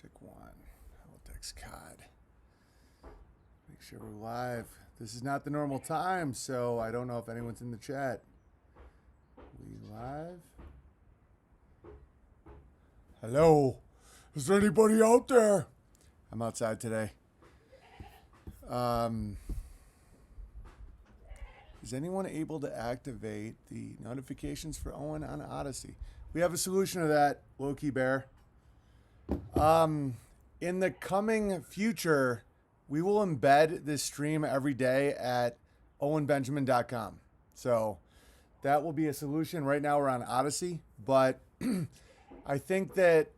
Check one. Holodex COD. Make sure we're live. This is not the normal time, so I don't know if anyone's in the chat. We live? Hello? Is there anybody out there? I'm outside today. Is anyone able to activate the notifications for Owen on Odyssey? We have a solution to that, Loki Bear. In the coming future, we will embed this stream every day at owenbenjamin.com. So that will be a solution. Right now we're on Odyssey, but I think that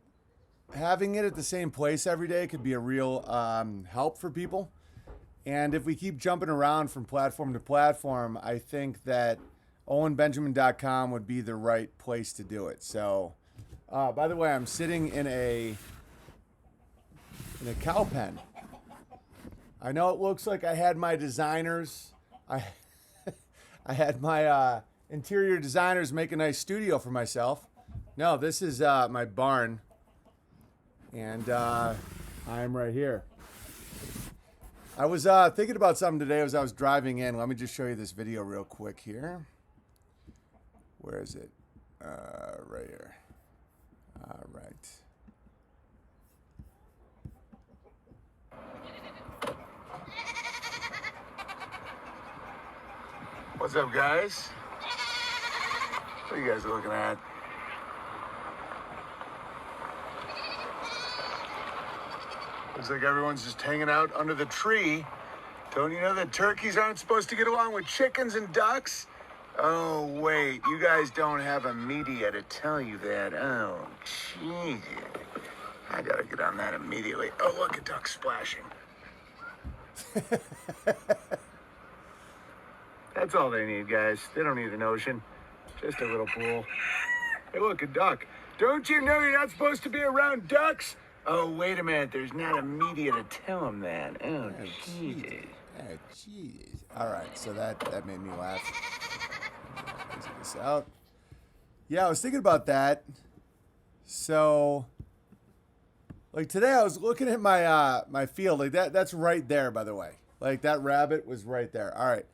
having it at the same place every day could be a real help for people. And if we keep jumping around from platform to platform, I think that owenbenjamin.com would be the right place to do it. So, by the way, I'm sitting in a cow pen. I know it looks like I had my designers. I had my interior designers make a nice studio for myself. No, this is my barn, and I'm right here. I was thinking about something today as I was driving in. Let me just show you this video real quick here. Where is it? Right here. All right. What's up, guys? What are you guys looking at? Looks like everyone's just hanging out under the tree. Don't you know that turkeys aren't supposed to get along with chickens and ducks? Oh, wait, you guys don't have a media to tell you that. Oh, jeez. I gotta get on that immediately. Oh, look, a duck splashing. That's all they need, guys. They don't need an ocean. Just a little pool. Hey, look, a duck. Don't you know you're not supposed to be around ducks? Oh, wait a minute. There's not a media to tell them that. Oh, jeez. Oh, jeez. All right, so that made me laugh. Exit this out. Yeah, I was thinking about that. So, like today, I was looking at my my field. Like that's right there, by the way. Like that rabbit was right there. All right.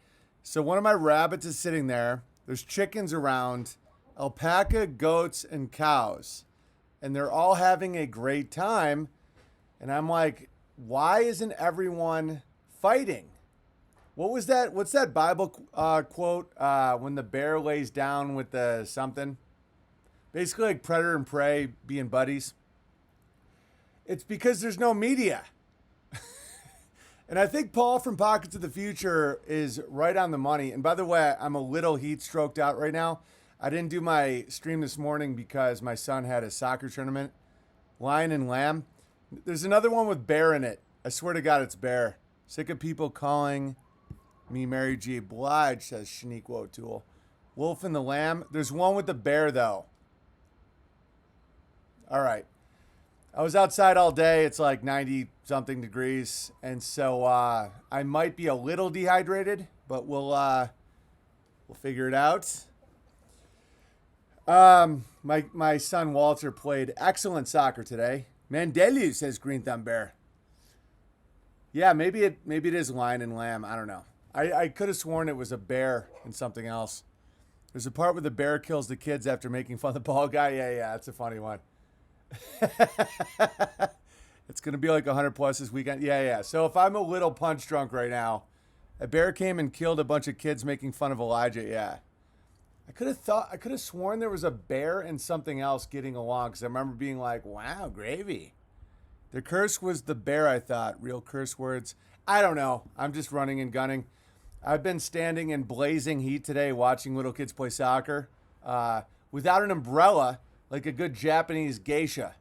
So one of my rabbits is sitting there. There's chickens around, alpaca, goats, and cows. And they're all having a great time. And I'm like, why isn't everyone fighting? What was that? What's that Bible quote? When the bear lays down with the something? Basically like predator and prey being buddies. It's because there's no media. And I think Paul from Pockets of the Future is right on the money. And by the way, I'm a little heat stroked out right now. I didn't do my stream this morning because my son had a soccer tournament. Lion and Lamb. There's another one with bear in it. I swear to God, it's bear. Sick of people calling me Mary J. Blige, says Shaniqua O'Toole. Wolf and the Lamb. There's one with the bear, though. All right. I was outside all day. It's like 90-something degrees. And so I might be a little dehydrated, but we'll figure it out. My son Walter played excellent soccer today. Mandelu, says Green Thumb Bear. Yeah, maybe it is Lion and Lamb. I don't know. I could have sworn it was a bear and something else. There's a part where the bear kills the kids after making fun of the bald guy. Yeah, that's a funny one. It's gonna be like 100 plus this weekend. Yeah. So if I'm a little punch drunk right now, a bear came and killed a bunch of kids making fun of Elijah. Yeah. I could have sworn there was a bear and something else getting along because I remember being like, wow, gravy. The curse was the bear, I thought. Real curse words. I don't know. I'm just running and gunning. I've been standing in blazing heat today watching little kids play soccer without an umbrella like a good Japanese geisha.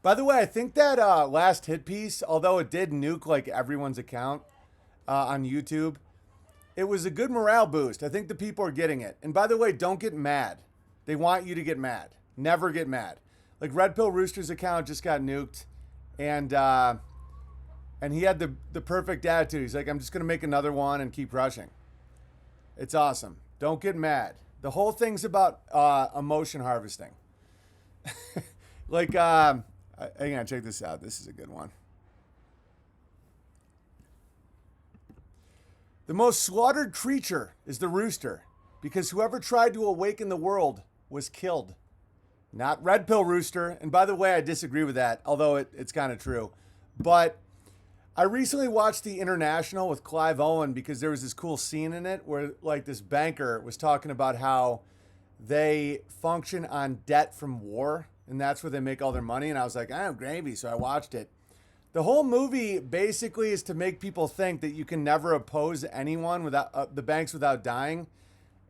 By the way, I think that last hit piece, although it did nuke like everyone's account on YouTube, it was a good morale boost. I think the people are getting it. And by the way, don't get mad. They want you to get mad. Never get mad. Like Red Pill Rooster's account just got nuked, and he had the perfect attitude. He's like, I'm just gonna make another one and keep rushing. It's awesome. Don't get mad. The whole thing's about emotion harvesting. Like I Hang on, check this out. This is a good one. The most slaughtered creature is the rooster, because whoever tried to awaken the world was killed. Not red pill rooster. And by the way, I disagree with that, although it's kind of true. But I recently watched The International with Clive Owen because there was this cool scene in it where like this banker was talking about how they function on debt from war, and that's where they make all their money. And I was like, I am gravy, so I watched it. The whole movie basically is to make people think that you can never oppose anyone without the banks without dying.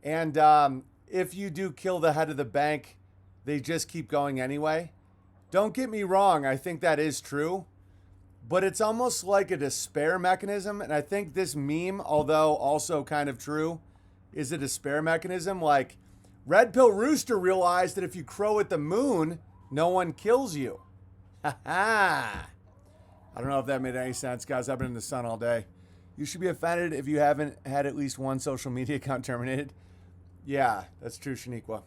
And if you do kill the head of the bank, they just keep going anyway. Don't get me wrong, I think that is true. But it's almost like a despair mechanism. And I think this meme, although also kind of true, is a despair mechanism. Like, Red Pill Rooster realized that if you crow at the moon, no one kills you. Ha ha. I don't know if that made any sense, guys. I've been in the sun all day. You should be offended if you haven't had at least one social media account terminated. Yeah, that's true, Shaniqua.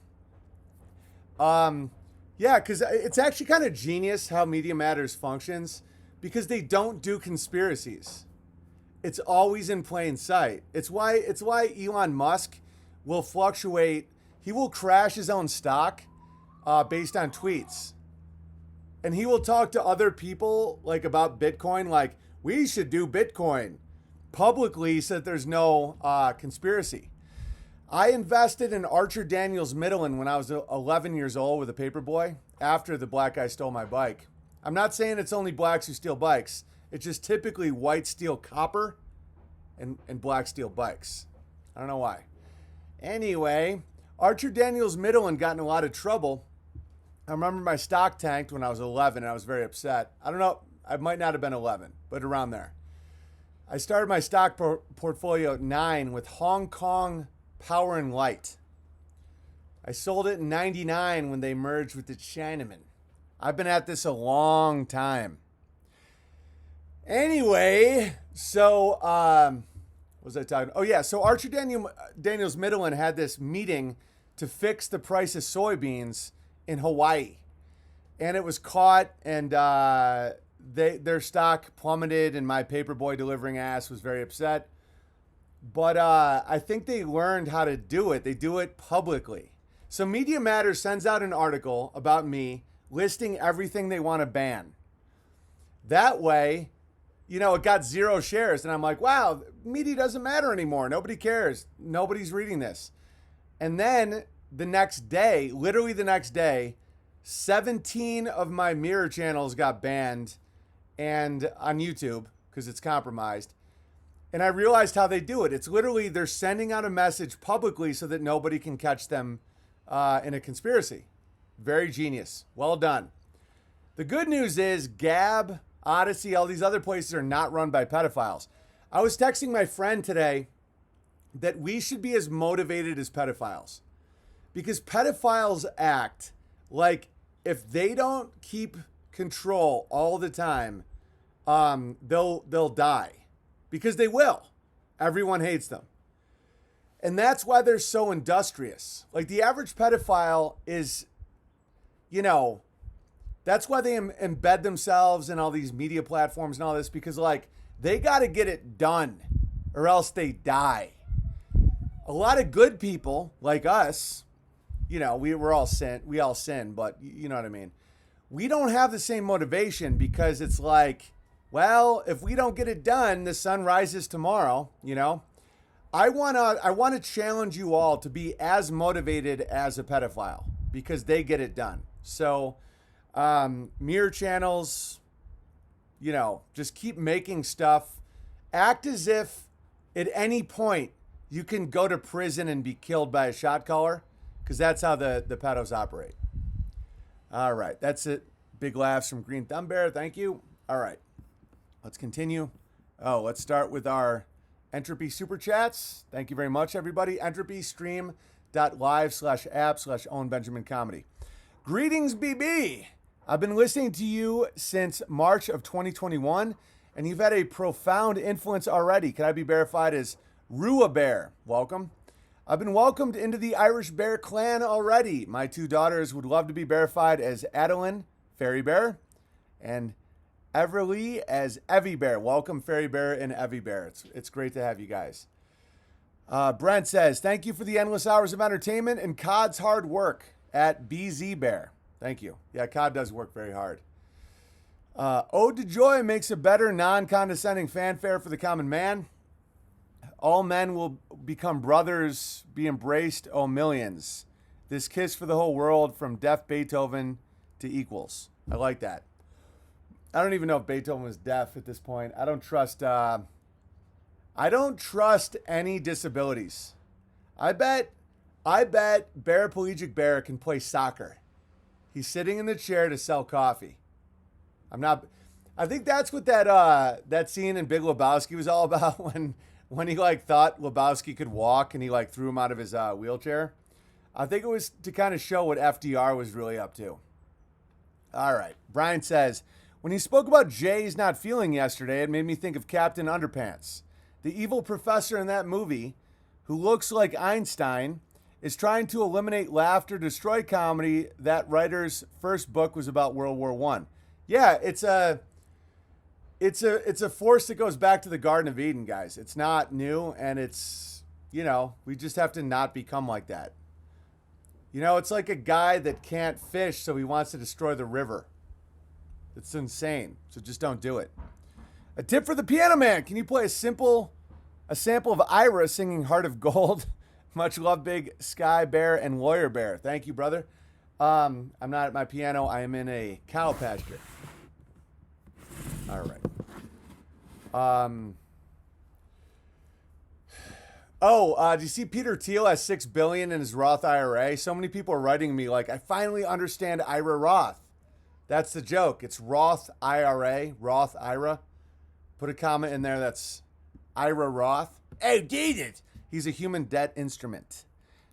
Yeah, because it's actually kind of genius how Media Matters functions, because they don't do conspiracies. It's always in plain sight. It's why Elon Musk will fluctuate. He will crash his own stock based on tweets. And he will talk to other people like about Bitcoin, like, we should do Bitcoin publicly so that there's no conspiracy. I invested in Archer Daniels Midland when I was 11 years old with a paperboy after the black guy stole my bike. I'm not saying it's only blacks who steal bikes. It's just typically white steal copper and black steal bikes. I don't know why. Anyway, Archer Daniels Midland got in a lot of trouble. I remember my stock tanked when I was 11 and I was very upset. I don't know. I might not have been 11, but around there. I started my stock portfolio at 9 with Hong Kong Power and Light. I sold it in 99 when they merged with the Chinaman. I've been at this a long time. Anyway, so what was I talking about? Oh yeah, so Archer Daniels Midland had this meeting to fix the price of soybeans in Hawaii, and it was caught, and their stock plummeted, and my paperboy delivering ass was very upset. But I think they learned how to do it. They do it publicly. So Media Matters sends out an article about me listing everything they want to ban. That way, you know, it got 0 shares. And I'm like, wow, media doesn't matter anymore. Nobody cares. Nobody's reading this. And then the next day, literally the next day, 17 of my mirror channels got banned and on YouTube because it's compromised. And I realized how they do it. It's literally they're sending out a message publicly so that nobody can catch them in a conspiracy. Very genius. Well done. The good news is Gab, Odyssey, all these other places are not run by pedophiles. I was texting my friend today that we should be as motivated as pedophiles, because pedophiles act like if they don't keep control all the time, they'll die. Because they will. Everyone hates them. And that's why they're so industrious. Like the average pedophile is, you know, that's why they embed themselves in all these media platforms and all this, because like they got to get it done or else they die. A lot of good people like us, you know, we all sin, but you know what I mean? We don't have the same motivation because it's like, well, if we don't get it done, the sun rises tomorrow, you know? I want to challenge you all to be as motivated as a pedophile because they get it done. So, mirror channels, you know, just keep making stuff. Act as if at any point you can go to prison and be killed by a shot caller, because that's how the pedos operate. All right, that's it. Big laughs from Green Thumb Bear. Thank you. All right. Let's continue. Oh, let's start with our Entropy Super Chats. Thank you very much, everybody. EntropyStream.live/app/Owen Benjamin Comedy. Greetings, BB. I've been listening to you since March of 2021, and you've had a profound influence already. Can I be verified as Rua Bear? Welcome. I've been welcomed into the Irish Bear clan already. My 2 daughters would love to be verified as Adeline, Fairy Bear, and Everly as Evie Bear. Welcome, Fairy Bear and Evie Bear. It's great to have you guys. Brent says, thank you for the endless hours of entertainment and COD's hard work at BZ Bear. Thank you. Yeah, COD does work very hard. Ode to Joy makes a better non-condescending fanfare for the common man. All men will become brothers, be embraced, oh millions. This kiss for the whole world from deaf Beethoven to equals. I like that. I don't even know if Beethoven was deaf at this point. I don't trust any disabilities. I bet Paraplegic Bear can play soccer. He's sitting in the chair to sell coffee. I think that's what that scene in Big Lebowski was all about when he like thought Lebowski could walk and he like threw him out of his wheelchair. I think it was to kind of show what FDR was really up to. All right. Brian says, when he spoke about Jay's not feeling yesterday, it made me think of Captain Underpants. The evil professor in that movie, who looks like Einstein, is trying to eliminate laughter, destroy comedy. That writer's first book was about World War I. Yeah, it's a force that goes back to the Garden of Eden, guys. It's not new, and it's, we just have to not become like that. It's like a guy that can't fish, so he wants to destroy the river. It's insane. So just don't do it. A tip for the piano man. Can you play a sample of Ira singing Heart of Gold? Much love, Big Sky Bear and Lawyer Bear. Thank you, brother. I'm not at my piano. I am in a cow pasture. All right. Do you see Peter Thiel has $6 billion in his Roth IRA? So many people are writing me like, I finally understand Ira Roth. That's the joke. It's Roth IRA, Roth IRA. Put a comment in there that's Ira Roth. Oh, did it? He's a human debt instrument.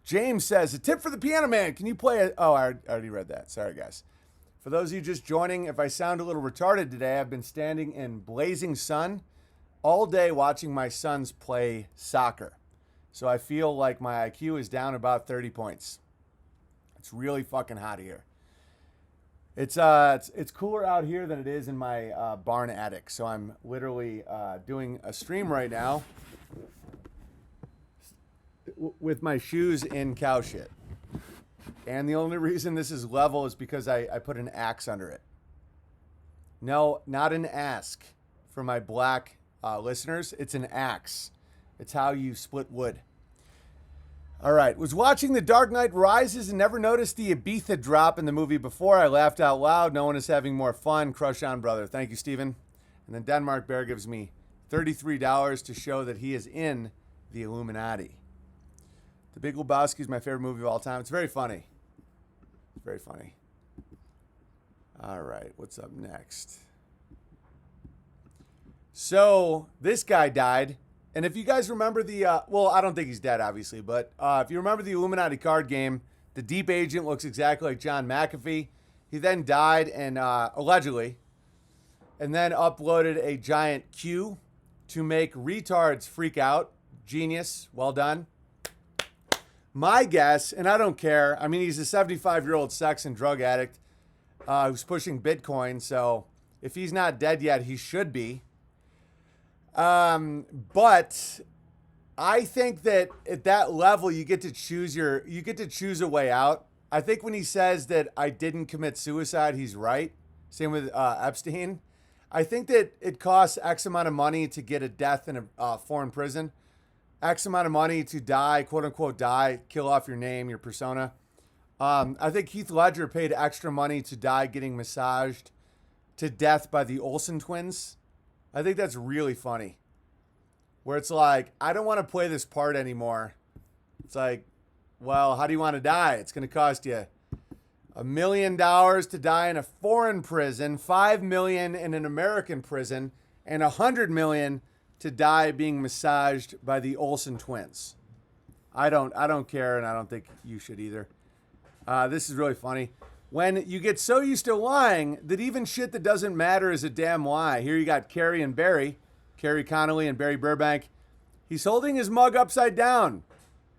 James says, a tip for the piano man. Can you play I already read that. Sorry, guys. For those of you just joining, if I sound a little retarded today, I've been standing in blazing sun all day watching my sons play soccer. So I feel like my IQ is down about 30 points. It's really fucking hot here. It's cooler out here than it is in my barn attic. So I'm literally doing a stream right now with my shoes in cow shit. And the only reason this is level is because I put an axe under it. No, not an ask for my black listeners. It's an axe. It's how you split wood. All right. Was watching The Dark Knight Rises and never noticed the Ibiza drop in the movie before. I laughed out loud. No one is having more fun. Crush on, brother. Thank you, Steven. And then Denmark Bear gives me $33 to show that he is in the Illuminati. The Big Lebowski is my favorite movie of all time. It's very funny. It's very funny. All right. What's up next? So this guy died. And if you guys remember I don't think he's dead, obviously, but if you remember the Illuminati card game, the Deep Agent looks exactly like John McAfee. He then died and allegedly, and then uploaded a giant Q to make retards freak out. Genius. Well done. My guess, and I don't care, I mean, he's a 75-year-old sex and drug addict who's pushing Bitcoin, so if he's not dead yet, he should be. But I think that at that level, you get to choose a way out. I think when he says that I didn't commit suicide, he's right. Same with Epstein. I think that it costs X amount of money to get a death in a foreign prison. X amount of money to die, quote unquote, die, kill off your name, your persona. I think Heath Ledger paid extra money to die getting massaged to death by the Olsen twins. I think that's really funny. Where it's like, I don't want to play this part anymore. It's like, well, how do you want to die? It's going to cost you $1 million to die in a foreign prison, $5 million in an American prison, and $100 million to die being massaged by the Olsen twins. I don't care, and I don't think you should either. This is really funny. When you get so used to lying that even shit that doesn't matter is a damn lie. Here you got Carrie and Barry, Carrie Connolly and Barry Burbank. He's holding his mug upside down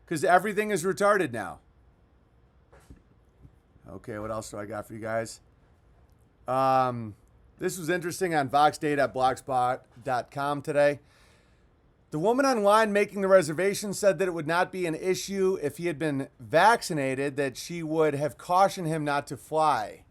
because everything is retarded now. Okay, what else do I got for you guys? This was interesting on VoxDate@blogspot.com today. The woman online making the reservation said that it would not be an issue if he had been vaccinated, that she would have cautioned him not to fly.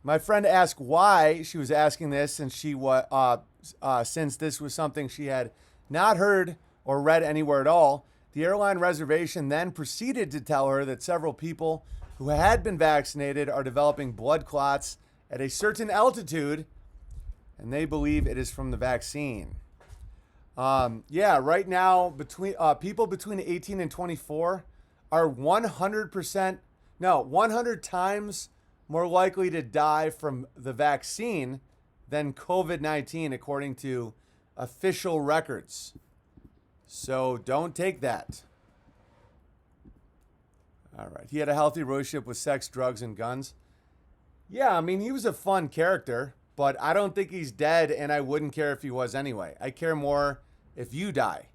My friend asked why she was asking this, and since this was something she had not heard or read anywhere at all. The airline reservation then proceeded to tell her that several people who had been vaccinated are developing blood clots at a certain altitude, and they believe it is from the vaccine. Right now, between people between 18 and 24 are 100 times more likely to die from the vaccine than COVID-19, according to official records. So don't take that. All right. He had a healthy relationship with sex, drugs, and guns. Yeah, I mean, he was a fun character, but I don't think he's dead, and I wouldn't care if he was anyway. I care more if you die.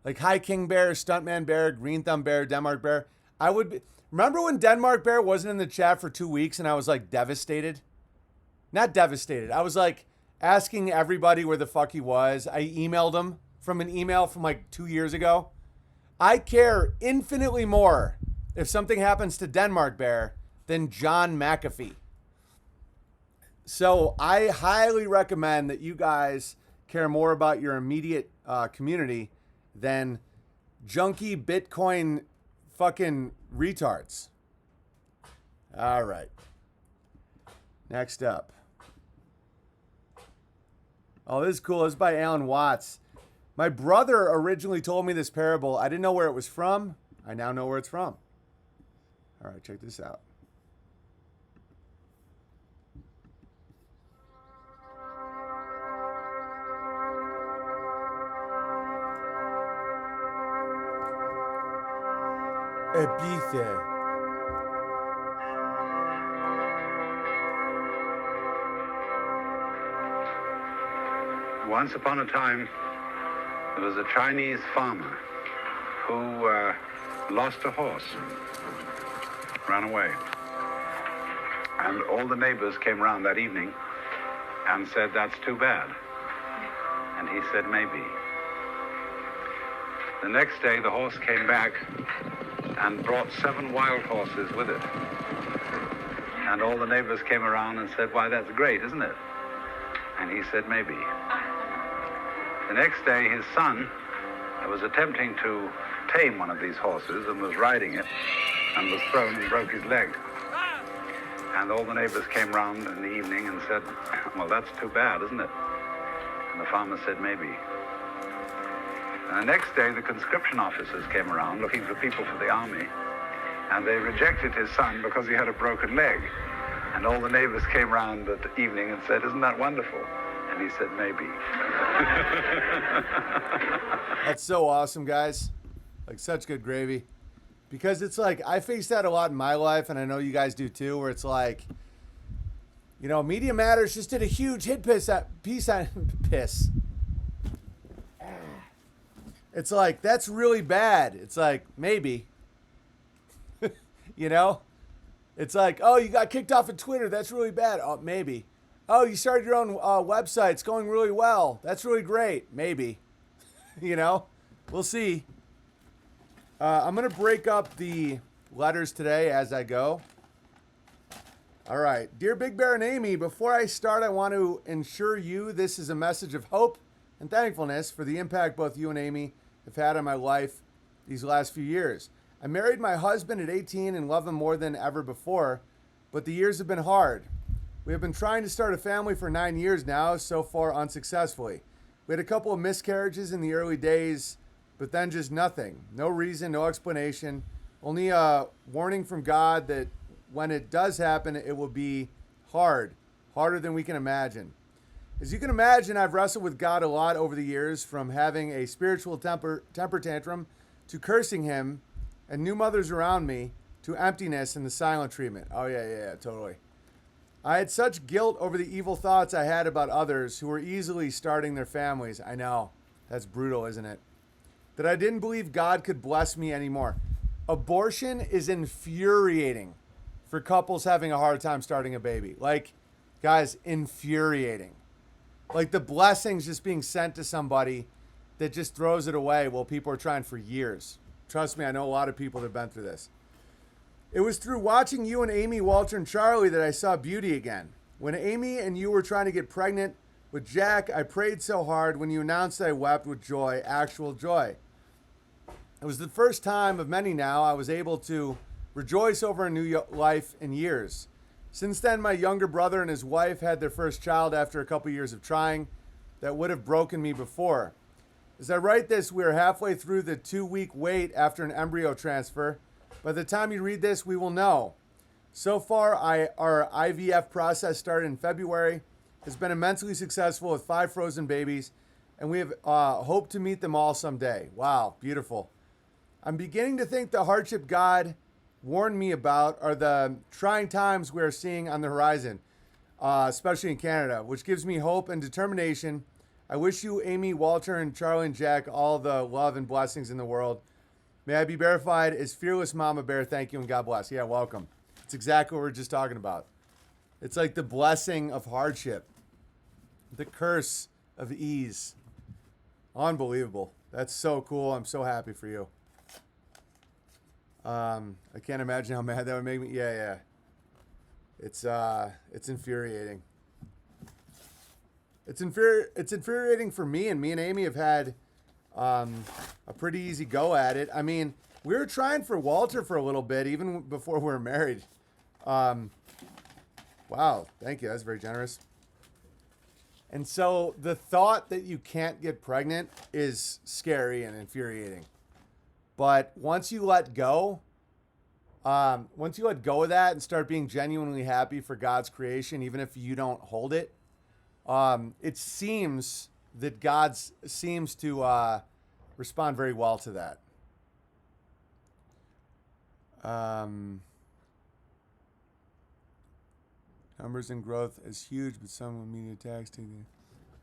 Like High King Bear, Stuntman Bear, Green Thumb Bear, Denmark Bear. I would be... Remember when Denmark Bear wasn't in the chat for 2 weeks and I was like devastated? Not devastated. I was like asking everybody where the fuck he was. I emailed him from an email from like 2 years ago. I care infinitely more if something happens to Denmark Bear than John McAfee. So I highly recommend that you guys care more about your immediate community than junky Bitcoin fucking retards. All right. Next up. Oh, this is cool. This is by Alan Watts. My brother originally told me this parable. I didn't know where it was from. I now know where it's from. All right, check this out. Ibiza. Once upon a time, there was a Chinese farmer who lost a horse, ran away. And all the neighbors came around that evening and said, "That's too bad." And he said, "Maybe." The next day, the horse came back and brought 7 wild horses with it. And all the neighbors came around and said, "Why, that's great, isn't it?" And he said, "Maybe." The next day, his son was attempting to tame one of these horses and was riding it and was thrown and broke his leg. And all the neighbors came round in the evening and said, "Well, that's too bad, isn't it?" And the farmer said, "Maybe." And the next day, the conscription officers came around looking for people for the army, and they rejected his son because he had a broken leg. And all the neighbors came round at the evening and said, "Isn't that wonderful?" And he said, "Maybe." That's so awesome, guys. Like, such good gravy. Because it's like, I face that a lot in my life, and I know you guys do too, where it's like, you know, Media Matters just did a huge piece on piss. It's like, that's really bad. It's like, maybe. You know? It's like, oh, you got kicked off of Twitter. That's really bad. Oh, maybe. Oh, you started your own website. It's going really well. That's really great. Maybe. You know? We'll see. I'm going to break up the letters today as I go. All right. Dear Big Bear and Amy, before I start, I want to ensure you this is a message of hope and thankfulness for the impact both you and Amy have had on my life these last few years. I married my husband at 18 and love him more than ever before, but the years have been hard. We have been trying to start a family for 9 years now, so far unsuccessfully. We had a couple of miscarriages in the early days, but then just nothing. No reason, no explanation. Only a warning from God that when it does happen, it will be hard. Harder than we can imagine. As you can imagine, I've wrestled with God a lot over the years, from having a spiritual temper tantrum to cursing him and new mothers around me to emptiness and the silent treatment. Oh, yeah, totally. I had such guilt over the evil thoughts I had about others who were easily starting their families. I know. That's brutal, isn't it? That I didn't believe God could bless me anymore. Abortion is infuriating for couples having a hard time starting a baby. Like, Guys, infuriating. Like the blessings just being sent to somebody that just throws it away while people are trying for years. Trust me, I know a lot of people that have been through this. It was through watching you and Amy, Walter, and Charlie that I saw beauty again. When Amy and you were trying to get pregnant with Jack, I prayed so hard. When you announced, I wept with joy, actual joy. It was the first time of many now I was able to rejoice over a new life in years. Since then, my younger brother and his wife had their first child after a couple years of trying. That would have broken me before. As I write this, we are halfway through the 2-week wait after an embryo transfer. By the time you read this, we will know. So far, our IVF process started in February, has been immensely successful with 5 frozen babies, and we have hoped to meet them all someday. Wow, beautiful. I'm beginning to think the hardship God warned me about are the trying times we're seeing on the horizon, especially in Canada, which gives me hope and determination. I wish you, Amy, Walter, and Charlie, and Jack all the love and blessings in the world. May I be verified as Fearless Mama Bear. Thank you and God bless. Yeah, welcome. It's exactly what we were just talking about. It's like the blessing of hardship, the curse of ease. Unbelievable. That's so cool. I'm so happy for you. I can't imagine how mad that would make me. Yeah. It's infuriating. It's infuriating for me, and Amy have had a pretty easy go at it. I mean, we were trying for Walter for a little bit, even before we were married. Wow, thank you. That's very generous. And so the thought that you can't get pregnant is scary and infuriating. But once you let go of that and start being genuinely happy for God's creation, even if you don't hold it, it seems that God seems to respond very well to that. Numbers and growth is huge, but some with media attacks.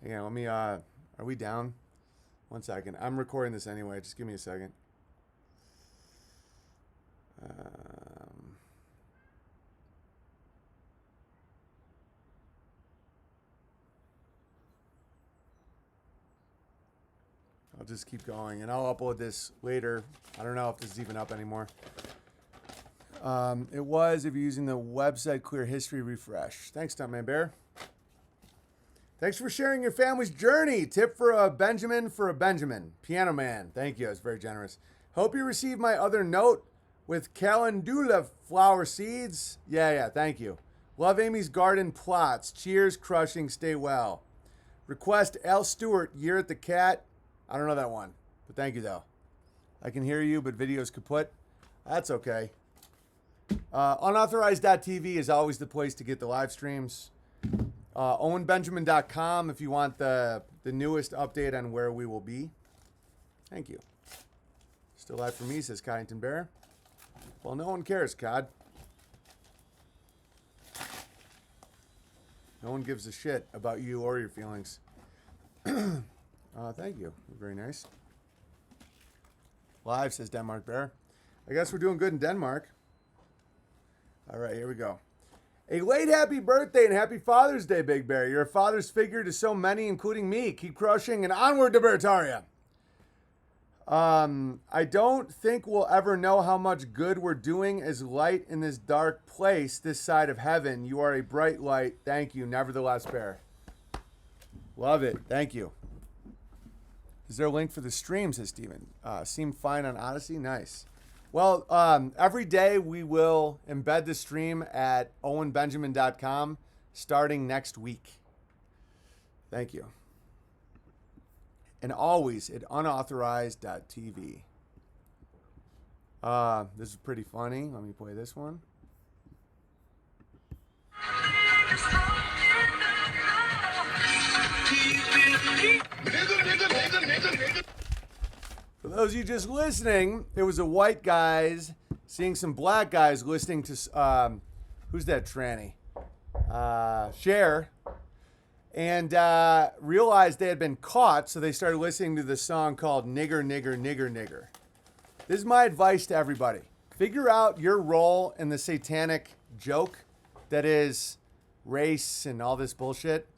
Yeah, let me. Are we down? 1 second. I'm recording this anyway. Just give me a second. I'll just keep going, and I'll upload this later. I don't know if this is even up anymore. It was if you're using the website Clear History Refresh. Thanks, Stuntman Bear. Thanks for sharing your family's journey. Tip for a Benjamin. Piano Man. Thank you. That's very generous. Hope you received my other note with calendula flower seeds. Yeah. Thank you. Love Amy's garden plots. Cheers, crushing. Stay well. Request Al Stewart, Year at the Cat. I don't know that one, but thank you, though. I can hear you, but video's kaput. That's okay. Unauthorized.tv is always the place to get the live streams. OwenBenjamin.com if you want the newest update on where we will be. Thank you. Still live for me, says Coddington Bear. Well, no one cares, Cod. No one gives a shit about you or your feelings. Thank you. Very nice. Live, says Denmark Bear. I guess we're doing good in Denmark. All right, here we go. A late happy birthday and happy Father's Day, Big Bear. You're a father's figure to so many, including me. Keep crushing and onward to Bertaria. I don't think we'll ever know how much good we're doing as light in this dark place this side of heaven. You are a bright light. Thank you, nevertheless, Bear. Love it. Thank you. Is there a link for the stream, says Steven? Seemed fine on Odyssey. Nice. Well, every day we will embed the stream at owenbenjamin.com starting next week. Thank you. And always at unauthorized.tv. This is pretty funny. Let me play this one. For those of you just listening, it was a white guys seeing some black guys listening to, who's that tranny? Cher. And realized they had been caught, so they started listening to the song called Nigger, Nigger, Nigger, Nigger. This is my advice to everybody. Figure out your role in the satanic joke that is race and all this bullshit.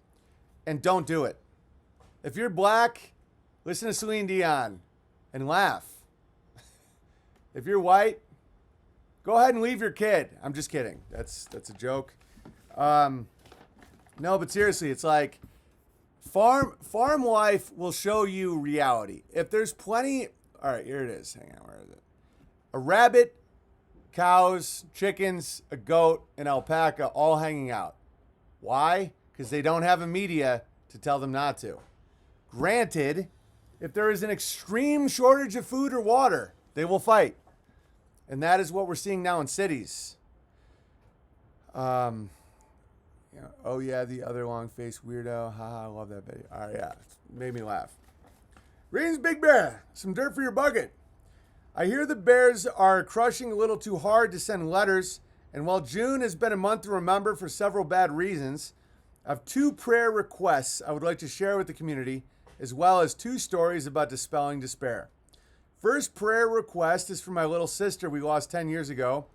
And don't do it. If you're black, listen to Celine Dion and laugh. If you're white, go ahead and leave your kid. I'm just kidding. That's a joke. No, but seriously, it's like farm life will show you reality. If there's plenty, all right, here it is. Hang on, where is it? A rabbit, cows, chickens, a goat, an alpaca all hanging out. Why? Because they don't have a media to tell them not to. Granted, if there is an extreme shortage of food or water, they will fight. And that is what we're seeing now in cities. Oh yeah, the other long-faced weirdo. Haha, I love that video. All right, yeah, made me laugh. Greetings, Big Bear. Some dirt for your bucket. I hear the Bears are crushing a little too hard to send letters, and while June has been a month to remember for several bad reasons, I have 2 prayer requests I would like to share with the community, as well as 2 stories about dispelling despair. First prayer request is for my little sister we lost 10 years ago,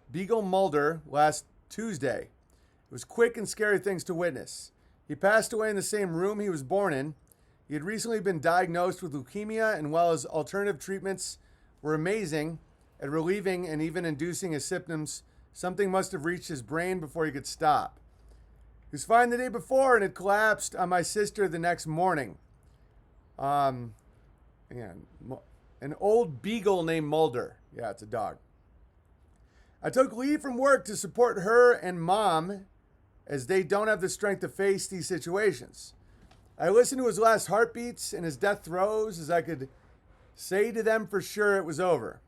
Beagle Mulder, last Tuesday. It was quick and scary things to witness. He passed away in the same room he was born in. He had recently been diagnosed with leukemia, and while his alternative treatments were amazing at relieving and even inducing his symptoms, something must have reached his brain before he could stop. He was fine the day before and had collapsed on my sister the next morning. An old beagle named Mulder. Yeah, it's a dog. I took leave from work to support her and Mom as they don't have the strength to face these situations. I listened to his last heartbeats and his death throes as I could say to them for sure it was over.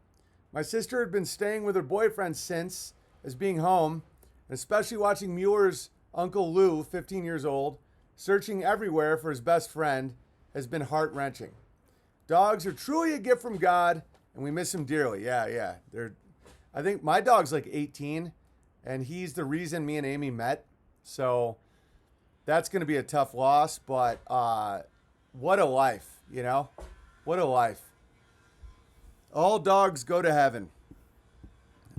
My sister had been staying with her boyfriend since, as being home, and especially watching Mueller's Uncle Lou, 15 years old, searching everywhere for his best friend, has been heart-wrenching. Dogs are truly a gift from God, and we miss him dearly. Yeah. I think my dog's like 18, and he's the reason me and Amy met. So that's going to be a tough loss, but what a life, you know? What a life. All dogs go to heaven.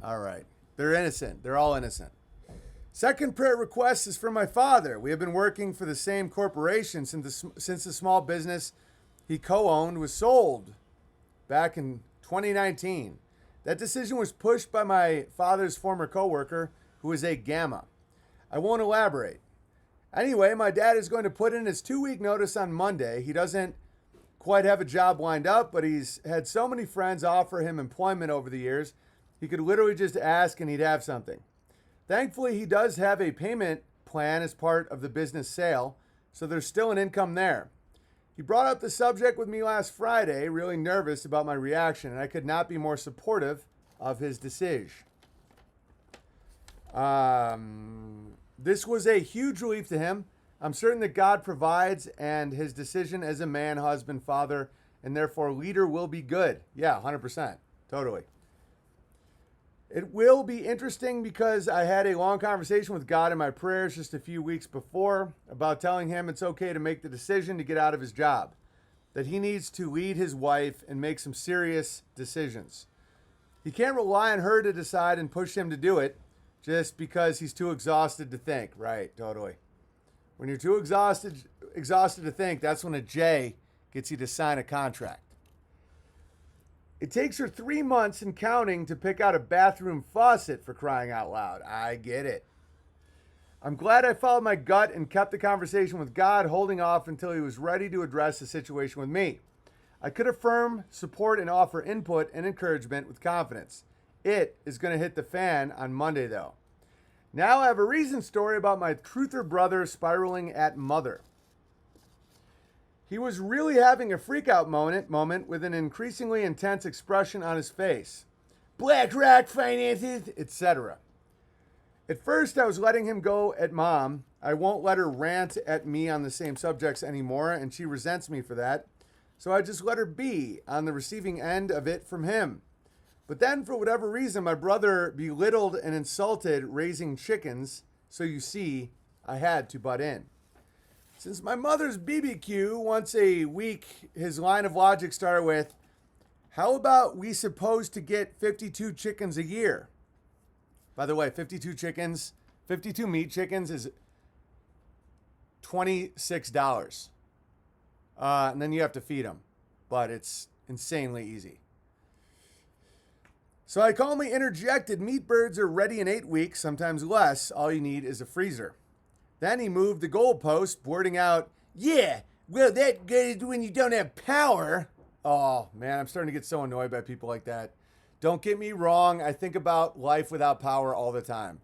All right. They're innocent. They're all innocent. Second prayer request is for my father. We have been working for the same corporation since the small business he co-owned was sold back in 2019. That decision was pushed by my father's former coworker, who is a Gamma. I won't elaborate. Anyway, my dad is going to put in his 2-week notice on Monday. He doesn't quite have a job lined up, but he's had so many friends offer him employment over the years, he could literally just ask and he'd have something. Thankfully, he does have a payment plan as part of the business sale, so there's still an income there. He brought up the subject with me last Friday, really nervous about my reaction, and I could not be more supportive of his decision. This was a huge relief to him. I'm certain that God provides, and his decision as a man, husband, father, and therefore leader will be good. Yeah, 100%. Totally. It will be interesting because I had a long conversation with God in my prayers just a few weeks before about telling him it's okay to make the decision to get out of his job, that he needs to lead his wife and make some serious decisions. He can't rely on her to decide and push him to do it just because he's too exhausted to think. Right, totally. When you're too exhausted to think, that's when a J gets you to sign a contract. It takes her 3 months and counting to pick out a bathroom faucet, for crying out loud. I get it. I'm glad I followed my gut and kept the conversation with God, holding off until he was ready to address the situation with me. I could affirm, support, and offer input and encouragement with confidence. It is going to hit the fan on Monday, though. Now I have a recent story about my truther brother spiraling at mother. He was really having a freakout moment with an increasingly intense expression on his face. BlackRock finances, etc. At first, I was letting him go at Mom. I won't let her rant at me on the same subjects anymore, and she resents me for that. So I just let her be on the receiving end of it from him. But then, for whatever reason, my brother belittled and insulted raising chickens, so you see, I had to butt in. Since my mother's BBQ once a week, his line of logic started with, how about we supposed to get 52 chickens a year? By the way, 52 meat chickens is $26. And then you have to feed them. But it's insanely easy. So I calmly interjected, meat birds are ready in 8 weeks, sometimes less. All you need is a freezer. Then he moved the goalpost, blurting out, yeah, well, that good when you don't have power. Oh, man, I'm starting to get so annoyed by people like that. Don't get me wrong. I think about life without power all the time.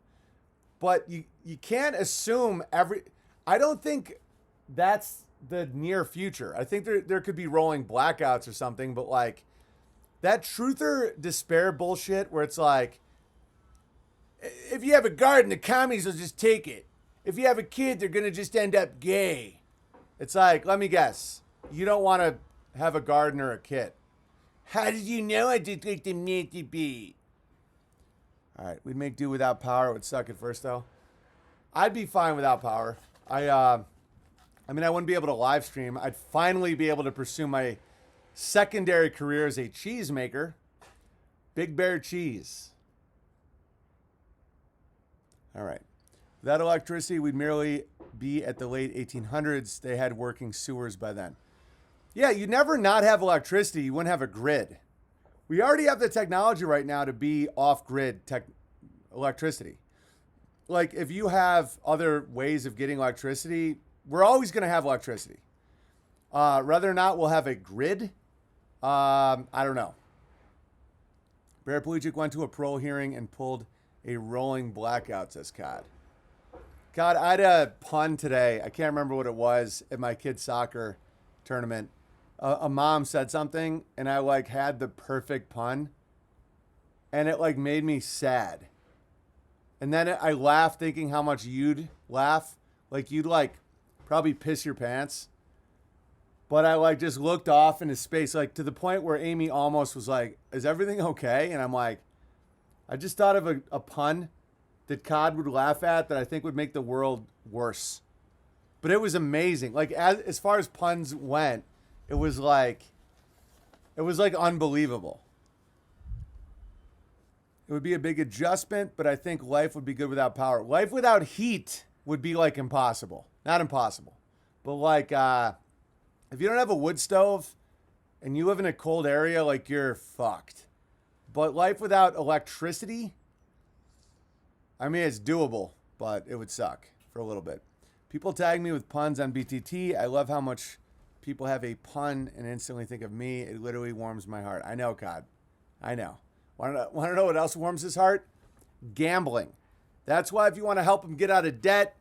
But you can't assume I don't think that's the near future. I think there could be rolling blackouts or something, but like that truth or despair bullshit where it's like, if you have a garden, the commies will just take it. If you have a kid, they're going to just end up gay. It's like, let me guess. You don't want to have a garden or a kid. How did you know I did like the meant to be? All right, we'd make do without power. It would suck at first, though. I'd be fine without power. I wouldn't be able to live stream. I'd finally be able to pursue my secondary career as a cheesemaker. Big Bear Cheese. All right. Without electricity, we'd merely be at the late 1800s. They had working sewers by then. Yeah, you'd never not have electricity. You wouldn't have a grid. We already have the technology right now to be off-grid electricity. Like, if you have other ways of getting electricity, we're always going to have electricity. Whether or not we'll have a grid, I don't know. Paraplegic went to a parole hearing and pulled a rolling blackout, says Cod. Cod, I had a pun today. I can't remember what it was at my kid's soccer tournament. A mom said something, and I, like, had the perfect pun, and it, like, made me sad. And then I laughed thinking how much you'd laugh. Like, you'd, like, probably piss your pants. But I, like, just looked off into space, like, to the point where Amy almost was like, is everything okay? And I'm like, I just thought of a pun that Cod would laugh at that I think would make the world worse. But it was amazing. Like, as far as puns went, it was like unbelievable. It would be a big adjustment, but I think life would be good without power. Life without heat would be like impossible. Not impossible, but like if you don't have a wood stove and you live in a cold area, like you're fucked. But life without electricity, I mean, it's doable, but it would suck for a little bit. People tag me with puns on BTT. I love how much people have a pun and instantly think of me. It literally warms my heart. I know, Cod. I know. Want to know what else warms his heart? Gambling. That's why if you want to help him get out of debt,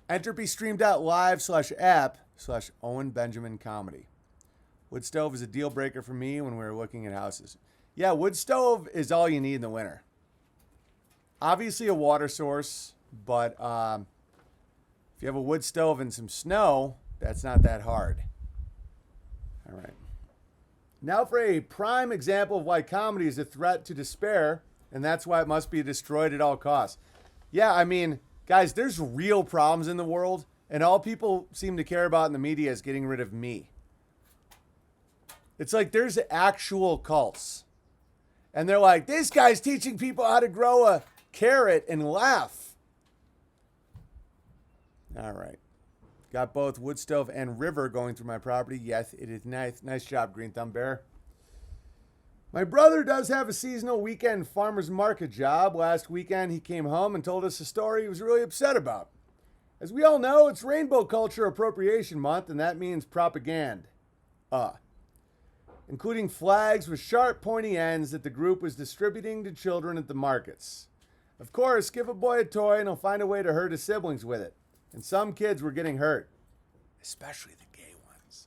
entropystream.live/app/Owen Benjamin Comedy. Wood stove is a deal breaker for me when we were looking at houses. Yeah, wood stove is all you need in the winter. Obviously a water source, but if you have a wood stove and some snow, that's not that hard. All right. Now for a prime example of why comedy is a threat to despair, and that's why it must be destroyed at all costs. Yeah, I mean, guys, there's real problems in the world, and all people seem to care about in the media is getting rid of me. It's like there's actual cults. And they're like, this guy's teaching people how to grow a carrot and laugh. All right. Got both wood stove and river going through my property. Yes, it is nice. Nice job, Green Thumb Bear. My brother does have a seasonal weekend farmer's market job. Last weekend, he came home and told us a story he was really upset about. As we all know, it's Rainbow Culture Appropriation Month, and that means propaganda. Including flags with sharp, pointy ends that the group was distributing to children at the markets. Of course, give a boy a toy and he'll find a way to hurt his siblings with it. And some kids were getting hurt, especially the gay ones.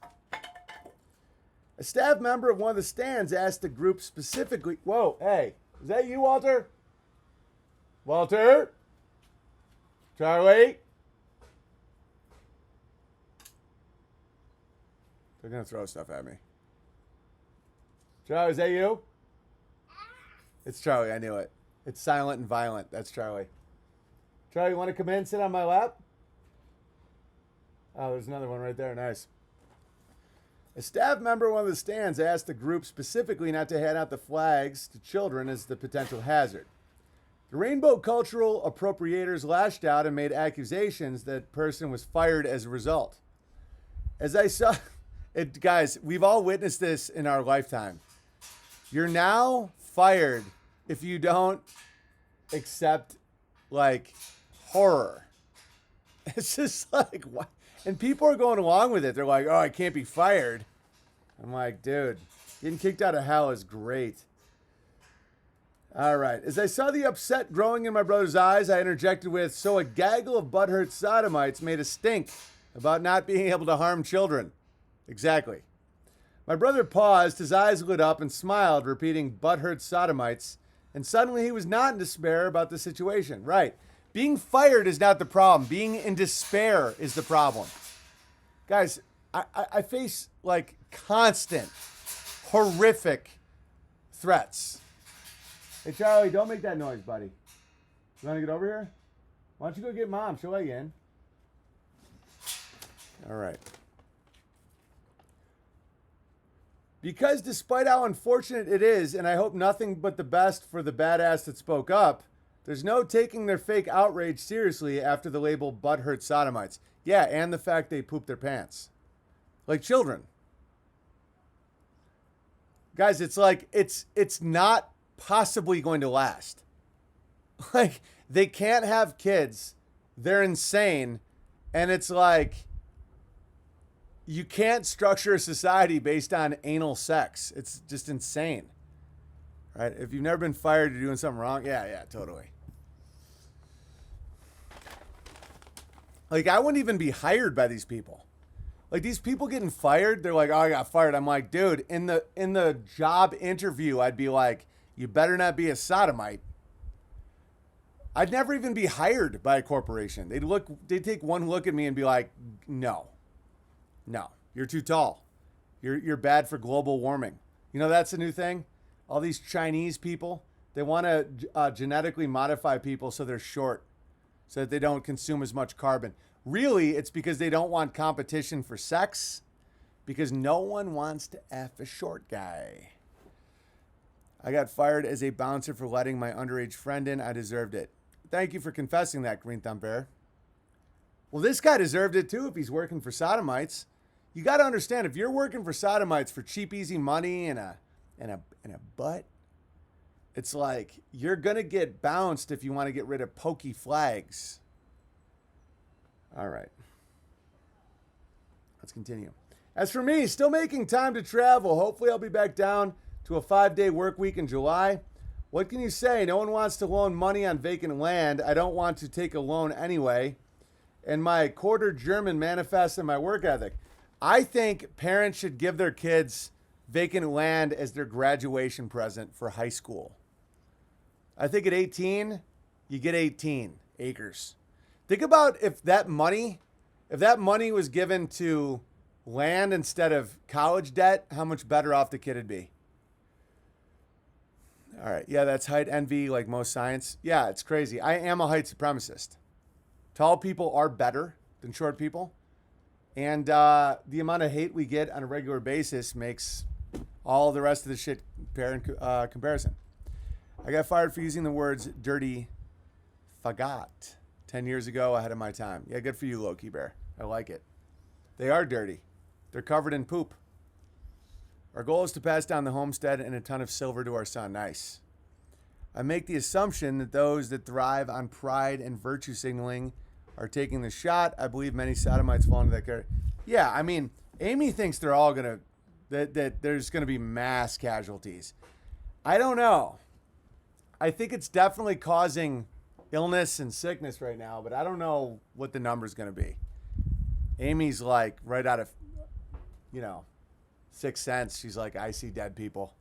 A staff member of one of the stands asked the group specifically, whoa, hey, is that you, Walter? Walter? Charlie? They're going to throw stuff at me. Charlie, is that you? It's Charlie, I knew it. It's silent and violent. That's Charlie. Charlie, you want to come in and sit on my lap? Oh, there's another one right there. Nice. A staff member of one of the stands asked the group specifically not to hand out the flags to children as the potential hazard. The rainbow cultural appropriators lashed out and made accusations that person was fired as a result. As I saw it, guys, we've all witnessed this in our lifetime. You're now fired if you don't accept like horror. It's just like what? And people are going along with it. They're like, "Oh, I can't be fired." I'm like, dude, getting kicked out of hell is great. All right. As I saw the upset growing in my brother's eyes, I interjected with, "So a gaggle of butthurt sodomites made a stink about not being able to harm children." Exactly. My brother paused, his eyes lit up, and smiled, repeating butthurt sodomites, and suddenly he was not in despair about the situation. Right. Being fired is not the problem. Being in despair is the problem. Guys, I face like constant, horrific threats. Hey, Charlie, don't make that noise, buddy. You want to get over here? Why don't you go get Mom? She'll let you in. All right. Because despite how unfortunate it is, and I hope nothing but the best for the badass that spoke up, there's no taking their fake outrage seriously after the label butthurt sodomites. Yeah, and the fact they poop their pants. Like children. Guys, it's like, it's not possibly going to last. Like, they can't have kids. They're insane. And it's like, you can't structure a society based on anal sex. It's just insane. Right? If you've never been fired, you're doing something wrong. Yeah, totally. Like, I wouldn't even be hired by these people. Like, these people getting fired, they're like, "Oh, I got fired." I'm like, dude, in the job interview, I'd be like, "You better not be a sodomite." I'd never even be hired by a corporation. They'd take one look at me and be like, no, you're too tall. You're bad for global warming. You know, that's a new thing. All these Chinese people, they want to genetically modify people so they're short, so that they don't consume as much carbon. Really, it's because they don't want competition for sex, because no one wants to F a short guy. I got fired as a bouncer for letting my underage friend in. I deserved it. Thank you for confessing that, Green Thumb Bear. Well, this guy deserved it too if he's working for sodomites. You got to understand, if you're working for sodomites for cheap, easy money and a butt, it's like you're going to get bounced if you want to get rid of pokey flags. All right. Let's continue. As for me, still making time to travel. Hopefully I'll be back down to a 5-day work week in July. What can you say? No one wants to loan money on vacant land. I don't want to take a loan anyway. And my quarter German manifests in my work ethic. I think parents should give their kids vacant land as their graduation present for high school. I think at 18, you get 18 acres. Think about if that money was given to land instead of college debt, how much better off the kid would be. All right. Yeah, that's height envy like most science. Yeah, it's crazy. I am a height supremacist. Tall people are better than short people. And the amount of hate we get on a regular basis makes all the rest of the shit compare in comparison. I got fired for using the words dirty fagot 10 years ago ahead of my time. Yeah, good for you, Loki Bear. I like it. They are dirty. They're covered in poop. Our goal is to pass down the homestead and a ton of silver to our son. Nice. I make the assumption that those that thrive on pride and virtue signaling are taking the shot. I believe many sodomites fall into that category. Yeah, I mean, Amy thinks they're all going to, that there's going to be mass casualties. I don't know. I think it's definitely causing illness and sickness right now, but I don't know what the number's going to be. Amy's like right out of, Sixth Sense. She's like, I see dead people.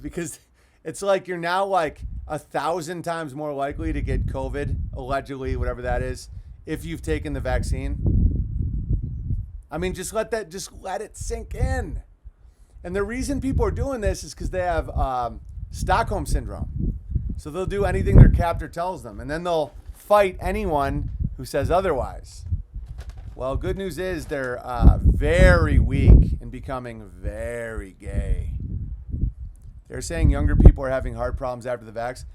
Because it's like you're now like 1,000 times more likely to get COVID, allegedly, whatever that is, if you've taken the vaccine. I mean, just let it sink in. And the reason people are doing this is because they have Stockholm syndrome. So they'll do anything their captor tells them, and then they'll fight anyone who says otherwise. Well, good news is they're very weak and becoming very gay. They're saying younger people are having heart problems after the vax.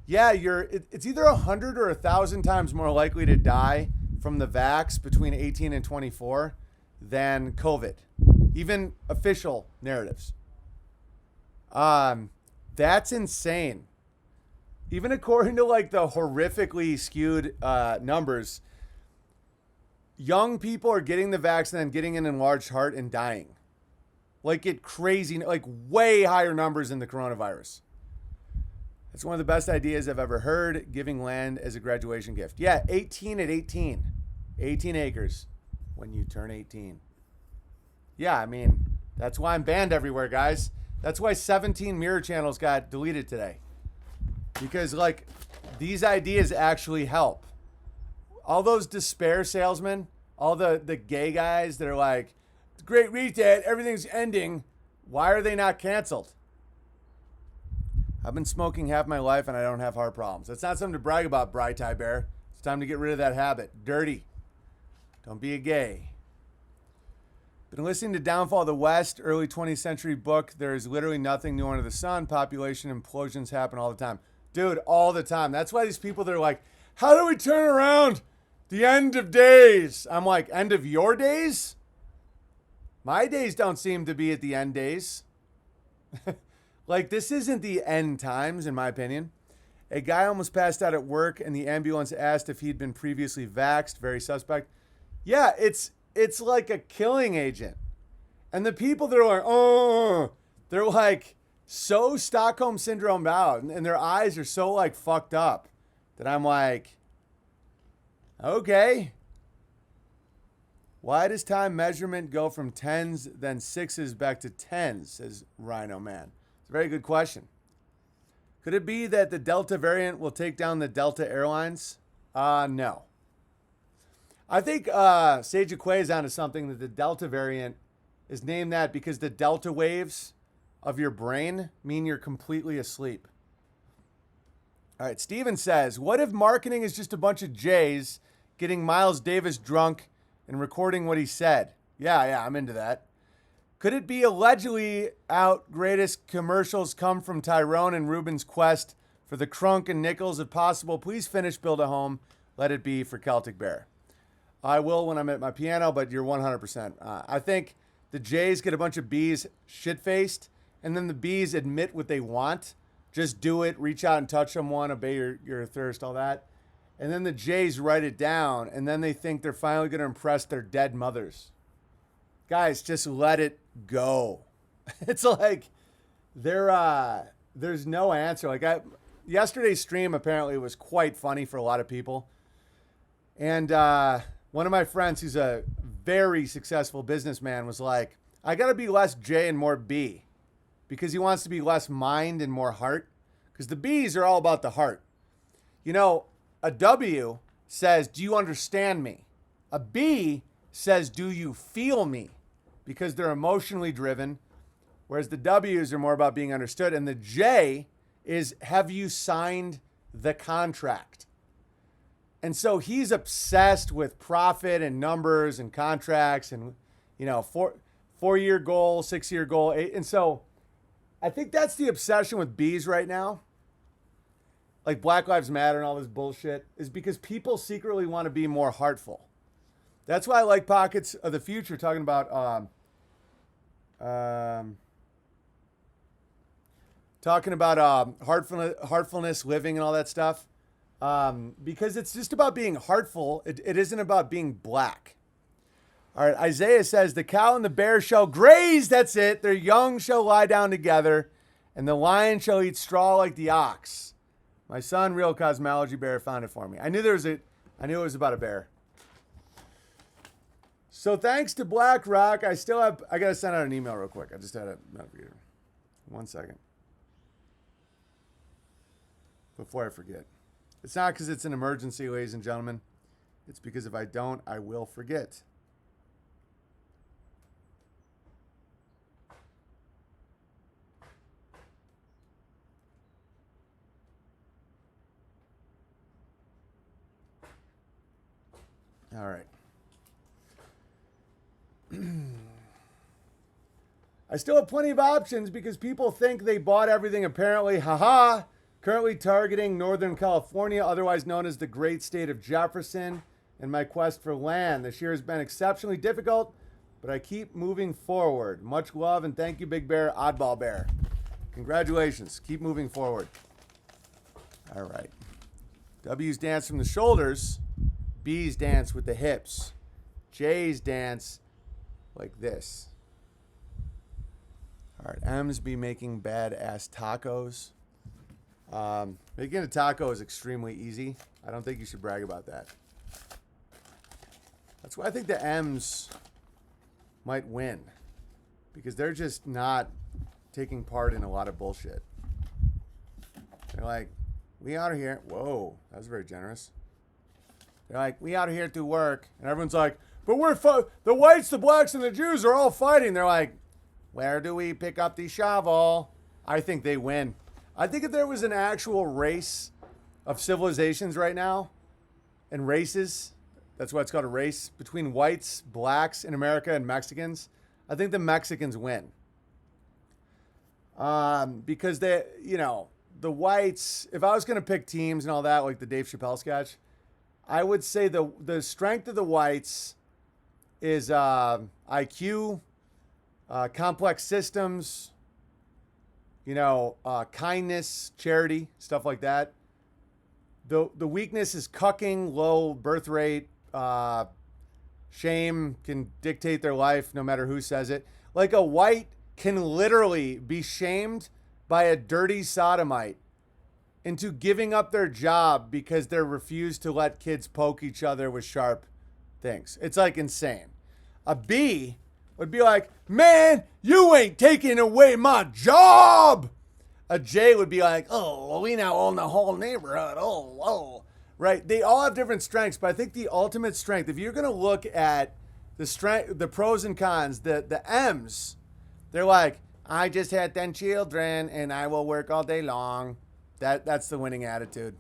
yeah, it's either 100 or 1,000 times more likely to die from the vax between 18 and 24 than COVID. Even official narratives. That's insane. Even according to like the horrifically skewed numbers, young people are getting the vaccine and getting an enlarged heart and dying. Like it crazy, like way higher numbers than the coronavirus. It's one of the best ideas I've ever heard, giving land as a graduation gift. Yeah, 18 at 18. 18 acres when you turn 18. Yeah, I mean, that's why I'm banned everywhere, guys. That's why 17 mirror channels got deleted today. Because, like, these ideas actually help. All those despair salesmen, all the gay guys that are like, great reset, everything's ending. Why are they not canceled? I've been smoking half my life and I don't have heart problems. That's not something to brag about, Bri Ty Bear. It's time to get rid of that habit. Dirty. Don't be a gay. Been listening to Downfall of the West, early 20th century book. There is literally nothing new under the sun. Population implosions happen all the time. Dude, all the time. That's why these people, they're like, how do we turn around the end of days? I'm like, end of your days? My days don't seem to be at the end days. Like, this isn't the end times, in my opinion. A guy almost passed out at work, and the ambulance asked if he'd been previously vaxxed. Very suspect. Yeah, it's like a killing agent. And the people that are like, oh, they're like so Stockholm Syndrome out, and their eyes are so like fucked up that I'm like, okay. Why does time measurement go from 10s, then 6s back to 10s, says Rhino Man. It's a very good question. Could it be that the Delta variant will take down the Delta Airlines? No. I think Sage Aquay is onto something, that the Delta variant is named that because the delta waves of your brain mean you're completely asleep. All right, Steven says, what if marketing is just a bunch of Jays getting Miles Davis drunk and recording what he said? Yeah, I'm into that. Could it be allegedly out greatest commercials come from Tyrone and Ruben's quest for the crunk and nickels? If possible, please finish Build a Home. Let it be for Celtic Bear. I will when I'm at my piano, but you're 100%. I think the Jays get a bunch of Bs shit-faced, and then the Bs admit what they want. Just do it, reach out and touch someone, obey your thirst, all that. And then the Jays write it down, and then they think they're finally going to impress their dead mothers. Guys, just let it go. It's like there's no answer. Like yesterday's stream apparently was quite funny for a lot of people. And one of my friends, who's a very successful businessman, was like, I got to be less J and more B, because he wants to be less mind and more heart, because the B's are all about the heart. You know, a W says, do you understand me? A B says, do you feel me? Because they're emotionally driven, whereas the W's are more about being understood. And the J is, have you signed the contract? And so he's obsessed with profit and numbers and contracts and, you know, four-year goal, 6-year goal. And so I think that's the obsession with B's right now. Like Black Lives Matter and all this bullshit, is because people secretly want to be more heartful. That's why I like Pockets of the Future talking about heartfulness, living, and all that stuff. Because it's just about being heartful. It isn't about being black. All right, Isaiah says, the cow and the bear shall graze. That's it. Their young shall lie down together, and the lion shall eat straw like the ox. My son, Real Cosmology Bear, found it for me. I knew it was about a bear. So thanks to BlackRock, I got to send out an email real quick. I just had a notification. 1 second. Before I forget. It's not because it's an emergency, ladies and gentlemen. It's because if I don't, I will forget. All right. I still have plenty of options because people think they bought everything apparently. Haha. Currently targeting Northern California, otherwise known as the great state of Jefferson, in my quest for land. This year has been exceptionally difficult, but I keep moving forward. Much love and thank you, Big Bear, Oddball Bear. Congratulations. Keep moving forward. All right. W's dance from the shoulders. B's dance with the hips. J's dance like this. All right. M's be making badass tacos. Making a taco is extremely easy. I don't think you should brag about that. That's why I think the M's might win. Because they're just not taking part in a lot of bullshit. They're like, we out of here. Whoa, that was very generous. They're like, we out of here to work. And everyone's like, but we're the whites, the blacks, and the Jews are all fighting. They're like, where do we pick up the shovel? I think they win. I think if there was an actual race of civilizations right now, and races, that's why it's called a race, between whites, blacks in America, and Mexicans, I think the Mexicans win. Because they, you know, the whites, if I was going to pick teams and all that, like the Dave Chappelle sketch, I would say the strength of the whites is IQ, complex systems, you know, kindness, charity, stuff like that. The weakness is cucking, low birth rate, shame can dictate their life no matter who says it. Like a white can literally be shamed by a dirty sodomite into giving up their job because they refuse to let kids poke each other with sharp things. It's like insane. A B would be like, man, you ain't taking away my job. A J would be like, oh, we now own the whole neighborhood. Oh. Right? They all have different strengths, but I think the ultimate strength, if you're going to look at the strength, the pros and cons, the M's, they're like, I just had 10 children and I will work all day long. That's the winning attitude.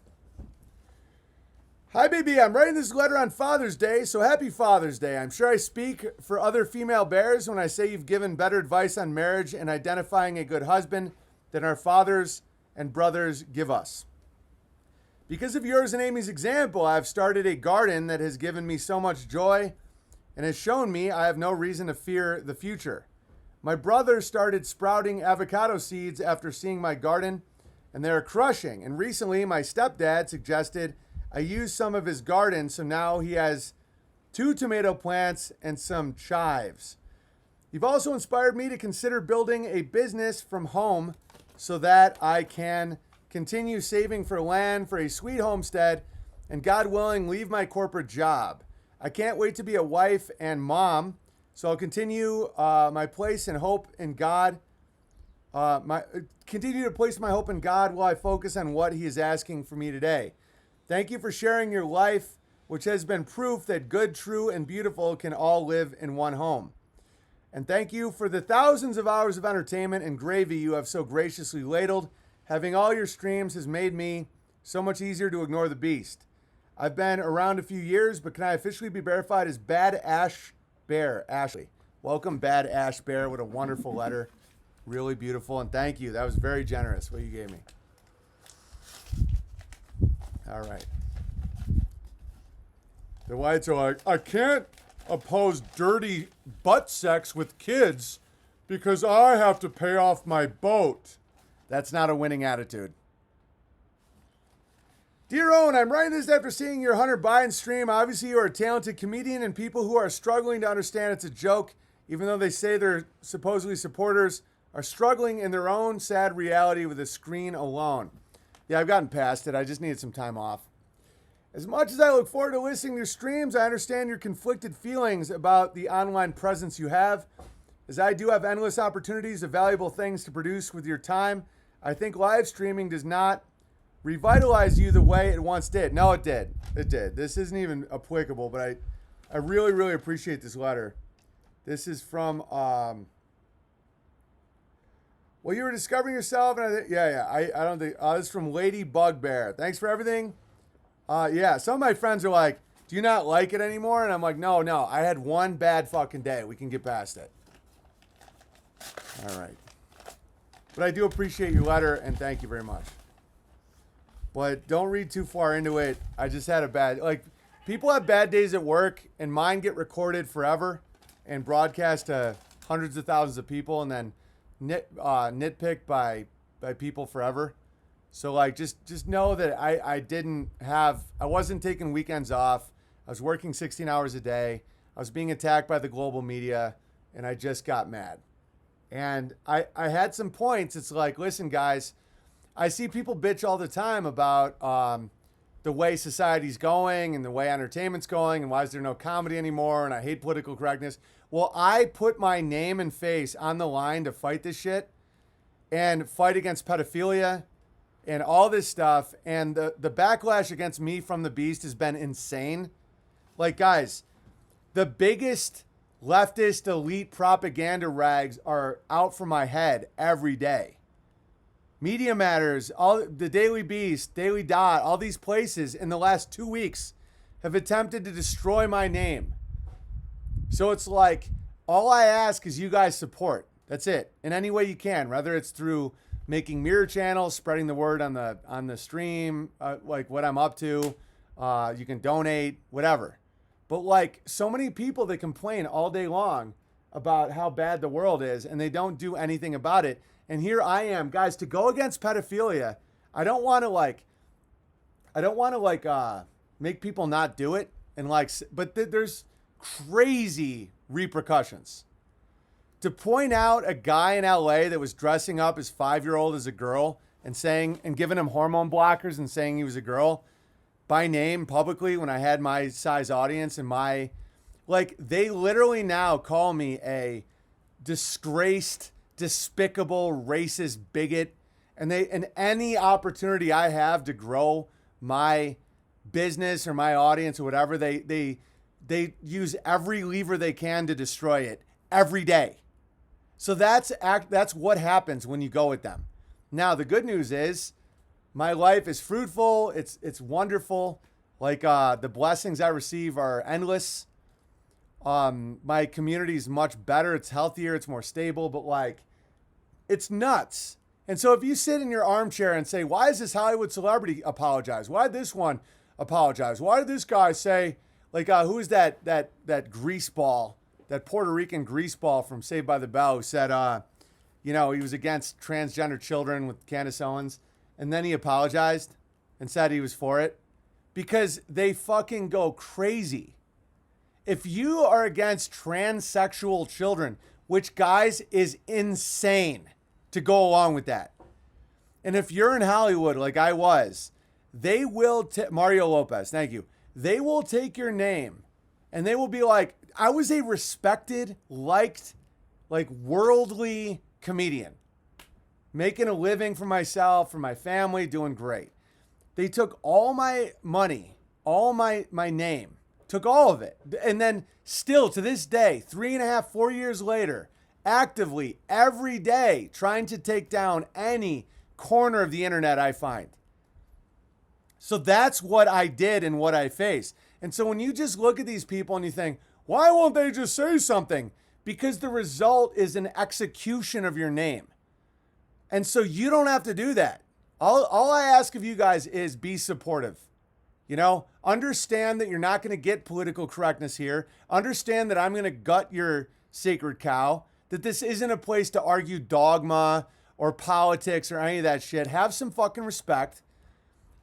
Hi, baby. I'm writing this letter on Father's Day, so happy Father's Day. I'm sure I speak for other female bears when I say you've given better advice on marriage and identifying a good husband than our fathers and brothers give us. Because of yours and Amy's example, I've started a garden that has given me so much joy and has shown me I have no reason to fear the future. My brother started sprouting avocado seeds after seeing my garden, and they are crushing. And recently, my stepdad suggested I use some of his garden, so now he has 2 tomato plants and some chives. You've also inspired me to consider building a business from home so that I can continue saving for land for a sweet homestead and, God willing, leave my corporate job. I can't wait to be a wife and mom, so I'll continue my place and hope in God. Continue to place my hope in God while I focus on what He is asking for me today. Thank you for sharing your life, which has been proof that good, true, and beautiful can all live in one home. And thank you for the thousands of hours of entertainment and gravy you have so graciously ladled. Having all your streams has made me so much easier to ignore the beast. I've been around a few years, but can I officially be verified as Bad Ash Bear? Ashley. Welcome, Bad Ash Bear. What a wonderful letter. Really beautiful. And thank you. That was very generous what you gave me. All right. The whites are like, I can't oppose dirty butt sex with kids because I have to pay off my boat. That's not a winning attitude. Dear Owen, I'm writing this after seeing your Hunter Biden stream. Obviously, you are a talented comedian, and people who are struggling to understand it's a joke, even though they say they're supposedly supporters, are struggling in their own sad reality with a screen alone. Yeah, I've gotten past it. I just needed some time off. As much as I look forward to listening to your streams, I understand your conflicted feelings about the online presence you have. As I do have endless opportunities of valuable things to produce with your time, I think live streaming does not revitalize you the way it once did. No, it did. It did. This isn't even applicable, but I really, really appreciate this letter. This is from, well, you were discovering yourself, and I don't think, this is from Lady Bugbear. Thanks for everything. Yeah, some of my friends are like, do you not like it anymore? And I'm like, no, I had one bad fucking day. We can get past it. All right. But I do appreciate your letter, and thank you very much. But don't read too far into it. I just had a bad, like, people have bad days at work, and mine get recorded forever and broadcast to hundreds of thousands of people, and then nitpicked by people forever. So like, just know that I wasn't taking weekends off. I was working 16 hours a day. I was being attacked by the global media, and I just got mad. And I had some points. It's like, listen, guys, I see people bitch all the time about the way society's going and the way entertainment's going and why is there no comedy anymore, and I hate political correctness. Well, I put my name and face on the line to fight this shit and fight against pedophilia and all this stuff. And the backlash against me from the beast has been insane. Like, guys, the biggest leftist elite propaganda rags are out for my head every day. Media Matters, all the Daily Beast, Daily Dot, all these places in the last 2 weeks have attempted to destroy my name. So it's like, all I ask is you guys support. That's it. In any way you can, whether it's through making mirror channels, spreading the word on the stream, like what I'm up to. You can donate, whatever. But like, so many people that complain all day long about how bad the world is, and they don't do anything about it. And here I am, guys, to go against pedophilia. I don't want to make people not do it, and like, but there's crazy repercussions. To point out a guy in LA that was dressing up his 5-year-old as a girl and giving him hormone blockers and saying he was a girl by name publicly when I had my size audience, and they literally now call me a disgraced, despicable, racist bigot. And any opportunity I have to grow my business or my audience or whatever, they use every lever they can to destroy it every day. So that's what happens when you go with them. Now, the good news is my life is fruitful. It's wonderful. Like, the blessings I receive are endless. My community is much better. It's healthier. It's more stable, but like, it's nuts. And so if you sit in your armchair and say, why is this Hollywood celebrity apologize? Why did this one apologize? Why did this guy say, like, who is that greaseball, that Puerto Rican greaseball from Saved by the Bell, who said, he was against transgender children with Candace Owens, and then he apologized and said he was for it? Because they fucking go crazy. If you are against transsexual children, which, guys, is insane to go along with that. And if you're in Hollywood like I was, they will, Mario Lopez, thank you. They will take your name and they will be like, I was a respected, liked, like, worldly comedian, making a living for myself, for my family, doing great. They took all my money, all my name, took all of it. And then still to this day, 3.5, 4 years later, actively every day trying to take down any corner of the internet I find. So that's what I did and what I face. And so when you just look at these people and you think, why won't they just say something? Because the result is an execution of your name. And so you don't have to do that. All I ask of you guys is be supportive. Understand that you're not going to get political correctness here. Understand that I'm going to gut your sacred cow. That this isn't a place to argue dogma or politics or any of that shit. Have some fucking respect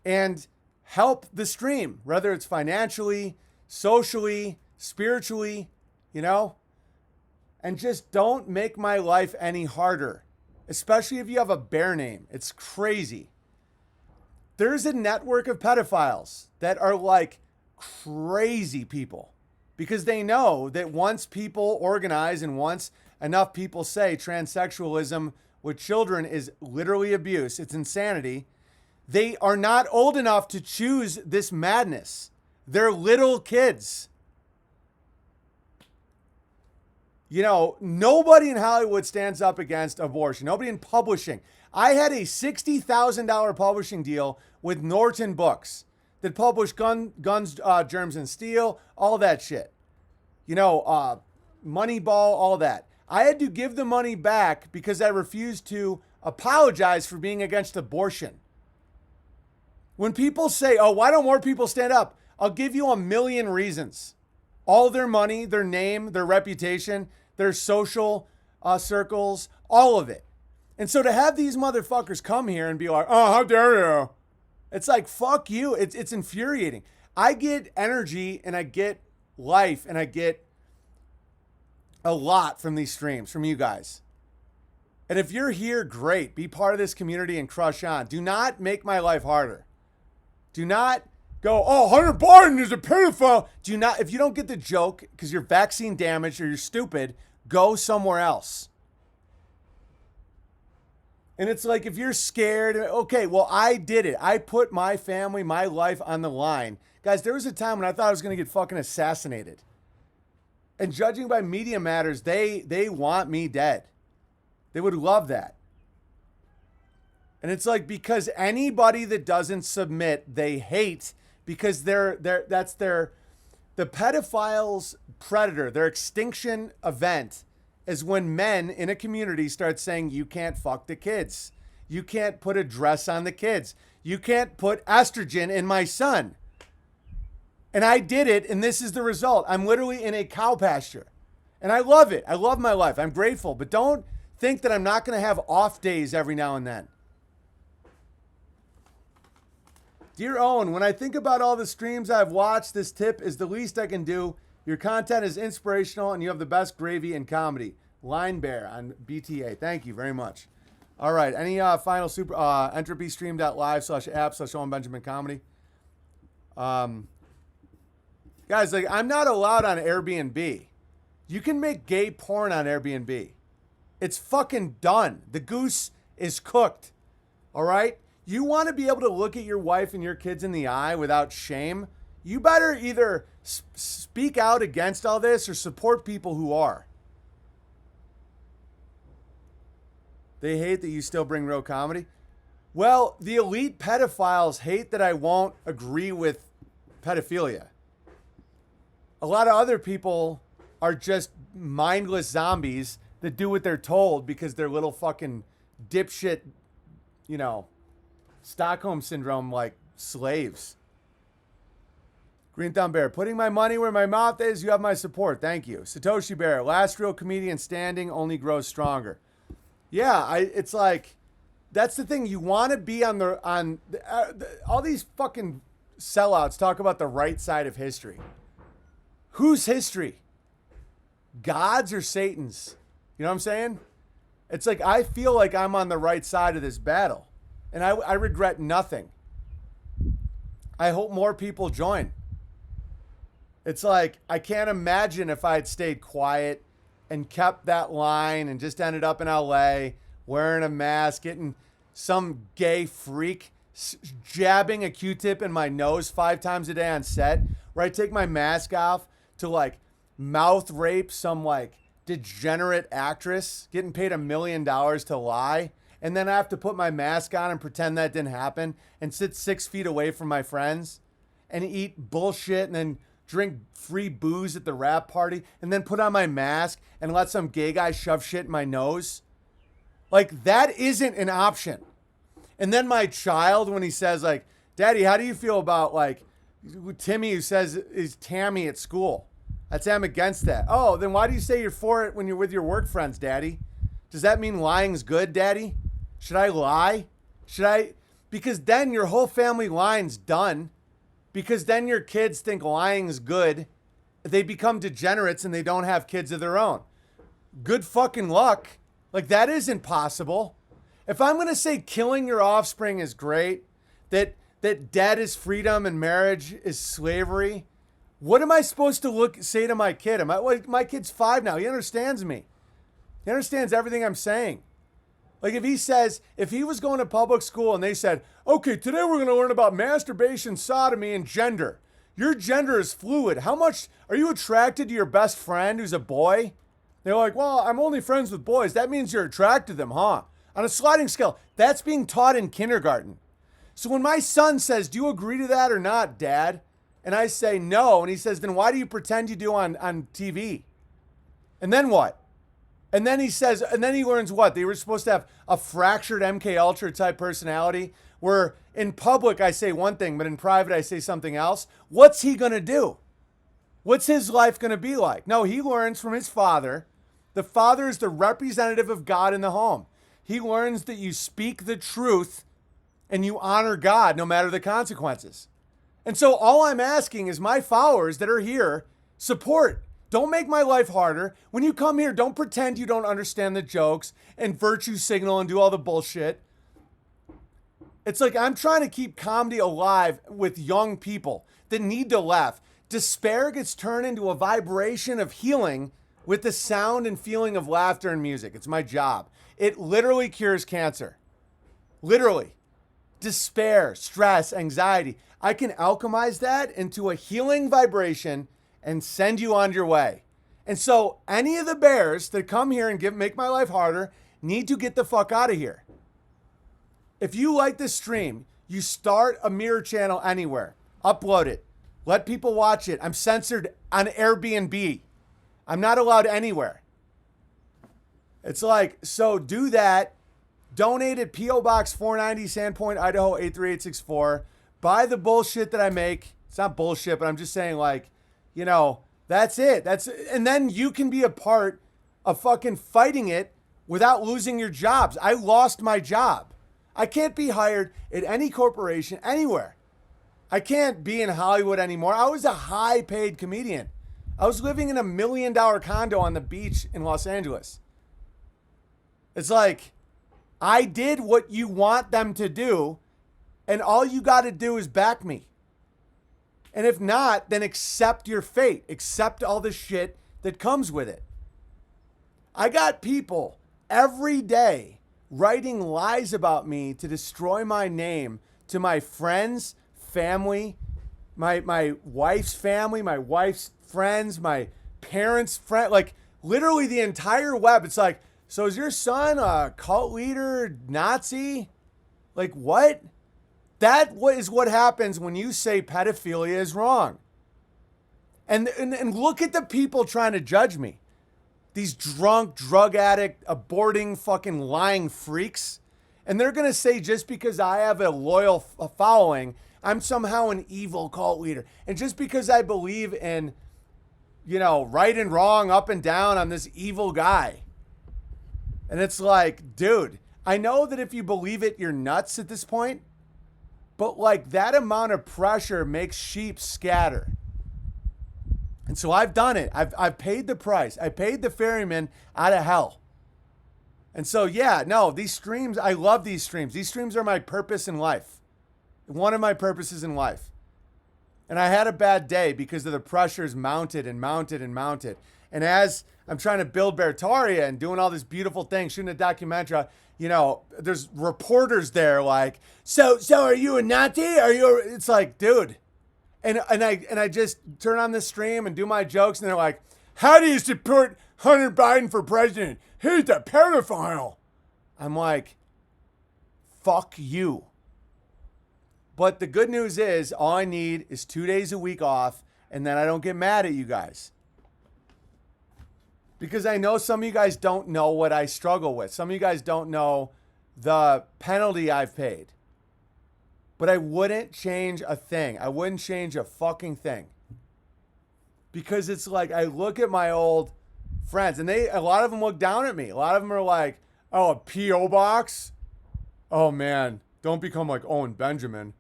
and help the stream, whether it's financially, socially, spiritually, and just don't make my life any harder, especially if you have a bear name. It's crazy. There's a network of pedophiles that are like crazy people because they know that once people organize and once enough people say transsexualism with children is literally abuse, it's insanity, they are not old enough to choose this madness. They're little kids. Nobody in Hollywood stands up against abortion. Nobody in publishing. I had a $60,000 publishing deal with Norton Books that published Guns, Germs, and Steel, all that shit. Moneyball, all that. I had to give the money back because I refused to apologize for being against abortion. When people say, oh, why don't more people stand up? I'll give you a million reasons. All their money, their name, their reputation, their social circles, all of it. And so to have these motherfuckers come here and be like, oh, how dare you? It's like, fuck you. It's infuriating. I get energy and I get life and I get a lot from these streams, from you guys. And if you're here, great. Be part of this community and crush on. Do not make my life harder. Do not go, oh, Hunter Biden is a pedophile. Do not, if you don't get the joke because you're vaccine damaged or you're stupid, go somewhere else. And it's like, if you're scared, okay, well, I did it. I put my family, my life on the line. Guys, there was a time when I thought I was going to get fucking assassinated. And judging by Media Matters, they want me dead. They would love that. And it's like, because anybody that doesn't submit, they hate, because that's the pedophile's predator, their extinction event is when men in a community start saying, you can't fuck the kids. You can't put a dress on the kids. You can't put estrogen in my son. And I did it, and this is the result. I'm literally in a cow pasture. And I love it. I love my life. I'm grateful. But don't think that I'm not going to have off days every now and then. Dear Owen, when I think about all the streams I've watched, this tip is the least I can do. Your content is inspirational, and you have the best gravy in comedy. Line Bear on BTA. Thank you very much. All right. Any final super entropystream.live/app/Owen Benjamin Comedy? Guys, like, I'm not allowed on Airbnb. You can make gay porn on Airbnb. It's fucking done. The goose is cooked. All right? You want to be able to look at your wife and your kids in the eye without shame? You better either speak out against all this or support people who are. They hate that you still bring real comedy. Well, the elite pedophiles hate that I won't agree with pedophilia. A lot of other people are just mindless zombies that do what they're told because they're little fucking dipshit, Stockholm Syndrome like slaves. Green Thumb Bear, putting my money where my mouth is. You have my support. Thank you. Satoshi Bear, last real comedian standing, only grows stronger. Yeah, it's like, that's the thing. You want to be on all these fucking sellouts talk about the right side of history. Whose history? God's or Satan's? You know what I'm saying? It's like, I feel like I'm on the right side of this battle. And I regret nothing. I hope more people join. It's like, I can't imagine if I had stayed quiet and kept that line and just ended up in LA wearing a mask, getting some gay freak jabbing a Q-tip in my nose 5 times a day on set, where I take my mask off to like mouth rape some like degenerate actress getting paid $1 million to lie. And then I have to put my mask on and pretend that didn't happen and sit 6 feet away from my friends and eat bullshit and then drink free booze at the rap party and then put on my mask and let some gay guy shove shit in my nose. Like, that isn't an option. And then my child, when he says like, Daddy, how do you feel about like Timmy, who says is Tammy at school? I'd say I'm against that. Oh, then why do you say you're for it when you're with your work friends, Daddy? Does that mean lying's good, Daddy? Should I lie? Because then your whole family line's done. Because then your kids think lying's good. They become degenerates and they don't have kids of their own. Good fucking luck. Like, that isn't possible. If I'm going to say killing your offspring is great, that debt is freedom and marriage is slavery, what am I supposed to say to my kid? My kid's 5 now. He understands me. He understands everything I'm saying. Like, if he was going to public school and they said, okay, today we're going to learn about masturbation, sodomy, and gender. Your gender is fluid. How much are you attracted to your best friend who's a boy? They're like, well, I'm only friends with boys. That means you're attracted to them, huh? On a sliding scale. That's being taught in kindergarten. So when my son says, do you agree to that or not, Dad? And I say no. And he says, then why do you pretend you do on TV? And then what? And then he says, and then he learns what? They were supposed to have a fractured MK Ultra type personality where in public I say one thing, but in private I say something else. What's he going to do? What's his life going to be like? No, he learns from his father. The father is the representative of God in the home. He learns that you speak the truth and you honor God no matter the consequences. And so all I'm asking is my followers that are here, support. Don't make my life harder. When you come here, don't pretend you don't understand the jokes and virtue signal and do all the bullshit. It's like I'm trying to keep comedy alive with young people that need to laugh. Despair gets turned into a vibration of healing with the sound and feeling of laughter and music. It's my job. It literally cures cancer. Literally. Despair, stress, anxiety. I can alchemize that into a healing vibration and send you on your way. And so any of the bears that come here and make my life harder need to get the fuck out of here. If you like this stream, you start a mirror channel anywhere. Upload it. Let people watch it. I'm censored on Airbnb. I'm not allowed anywhere. It's like, so do that. Donate at P.O. Box 490, Sandpoint, Idaho 83864. Buy the bullshit that I make. It's not bullshit, but I'm just saying, like, you know, that's it. And then you can be a part of fucking fighting it without losing your jobs. I lost my job. I can't be hired at any corporation anywhere. I can't be in Hollywood anymore. I was a high-paid comedian. I was living in $1 million condo on the beach in Los Angeles. It's like, I did what you want them to do, and all you got to do is back me. And if not, then accept your fate. Accept all the shit that comes with it. I got people every day writing lies about me to destroy my name to my friends, family, my wife's family, my wife's friends, my parents' friend, like literally the entire web. It's like, so is your son a cult leader, Nazi? Like what? That is what happens when you say pedophilia is wrong. And look at the people trying to judge me. These drunk, drug addict, aborting, fucking lying freaks. And they're going to say just because I have a loyal following, I'm somehow an evil cult leader. And just because I believe in, you know, right and wrong, up and down, I'm this evil guy. And it's like, dude, I know that if you believe it, you're nuts at this point. But like that amount of pressure makes sheep scatter. And so I've done it. I've paid the price. I paid the ferryman out of hell. And so, yeah, no, these streams, I love these streams. These streams are my purpose in life. One of my purposes in life. And I had a bad day because of the pressures mounted and mounted and mounted. And as I'm trying to build Beartaria and doing all this beautiful thing, shooting a documentary, you know, there's reporters there like, so are you a Nazi? It's like, dude. And I just turn on the stream and do my jokes and they're like, how do you support Hunter Biden for president? He's a pedophile. I'm like, fuck you. But the good news is all I need is 2 days a week off and then I don't get mad at you guys. Because I know some of you guys don't know what I struggle with. Some of you guys don't know the penalty I've paid. But I wouldn't change a thing. I wouldn't change a fucking thing. Because it's like I look at my old friends and a lot of them look down at me. A lot of them are like, oh, a P.O. box? Oh man, don't become like Owen Benjamin.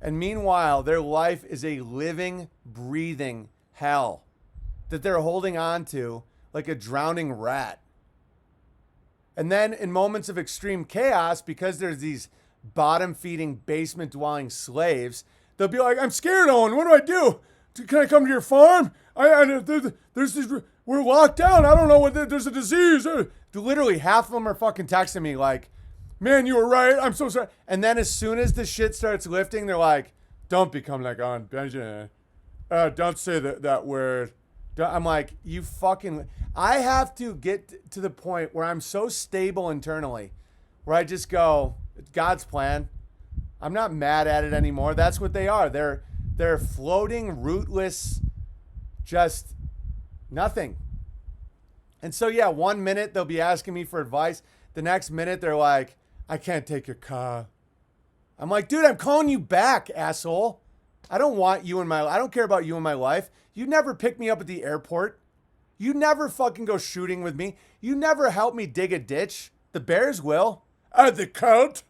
And meanwhile, their life is a living, breathing hell that they're holding on to like a drowning rat. And then in moments of extreme chaos, because there's these bottom-feeding, basement-dwelling slaves, they'll be like, I'm scared, Owen. What do I do? Can I come to your farm? There's this, we're locked down. I don't know what, there's a disease. Literally, half of them are fucking texting me like, man, you were right. I'm so sorry. And then as soon as the shit starts lifting, they're like, don't become like Owen Benjamin. Don't say that word. I'm like, you fucking... I have to get to the point where I'm so stable internally, where I just go, it's God's plan. I'm not mad at it anymore. That's what they are. They're floating, rootless, just nothing. And so, yeah, 1 minute they'll be asking me for advice. The next minute they're like, I can't take your car. I'm like, dude, I'm calling you back, asshole. I don't care about you in my life. You never pick me up at the airport. You never fucking go shooting with me. You never help me dig a ditch. The Bears will. The cult.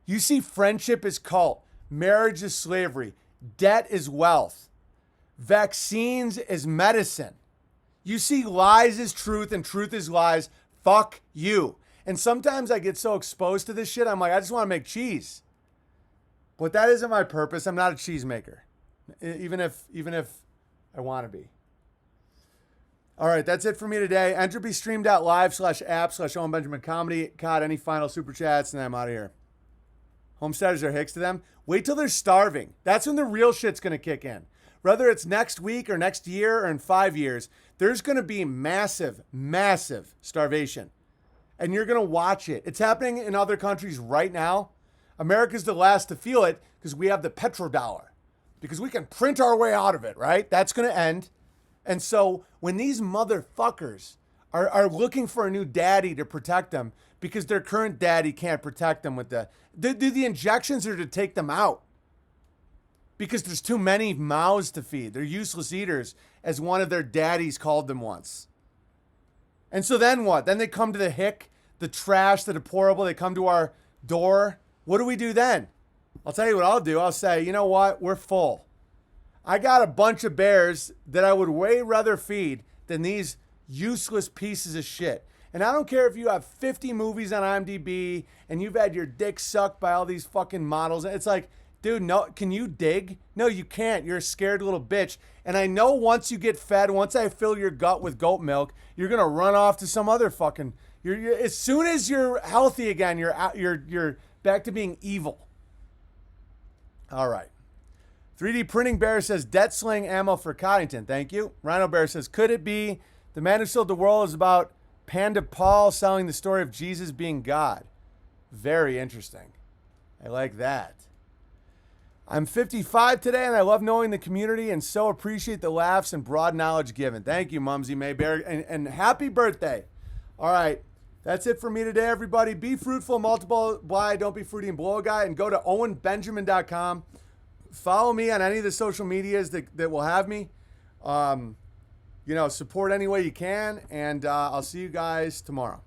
You see, friendship is cult. Marriage is slavery. Debt is wealth. Vaccines is medicine. You see, lies is truth and truth is lies. Fuck you. And sometimes I get so exposed to this shit, I'm like, I just want to make cheese. But that isn't my purpose. I'm not a cheesemaker. Even if I want to be. All right, that's it for me today. EntropyStream.live/app/Owen Benjamin Comedy. God, any final super chats, and then I'm out of here. Homesteaders are hicks to them. Wait till they're starving. That's when the real shit's going to kick in. Whether it's next week or next year or in 5 years, there's going to be massive, massive starvation. And you're going to watch it. It's happening in other countries right now. America's the last to feel it because we have the petrodollar. Because we can print our way out of it, right? That's going to end. And so when these motherfuckers are looking for a new daddy to protect them because their current daddy can't protect them with the injections are to take them out because there's too many mouths to feed. They're useless eaters, as one of their daddies called them once. And so then what? Then they come to the hick, the trash, the deplorable. They come to our door. What do we do then? I'll tell you what I'll do. I'll say, you know what? We're full. I got a bunch of bears that I would way rather feed than these useless pieces of shit. And I don't care if you have 50 movies on IMDb and you've had your dick sucked by all these fucking models. It's like, dude, no, can you dig? No, you can't. You're a scared little bitch. And I know once you get fed, once I fill your gut with goat milk, you're going to run off to some other fucking, as soon as you're healthy again, you're back to being evil. All right. 3D Printing Bear says, debt sling ammo for Coddington. Thank you. Rhino Bear says, could it be The Man Who Sold the World is about Panda Paul selling the story of Jesus being God? Very interesting. I like that. I'm 55 today, and I love knowing the community and so appreciate the laughs and broad knowledge given. Thank you, Mumsy May Bear, and happy birthday. All right. That's it for me today, everybody. Be fruitful, multiply, don't be fruity and blow a guy, and go to owenbenjamin.com. Follow me on any of the social medias that will have me. Support any way you can. And I'll see you guys tomorrow.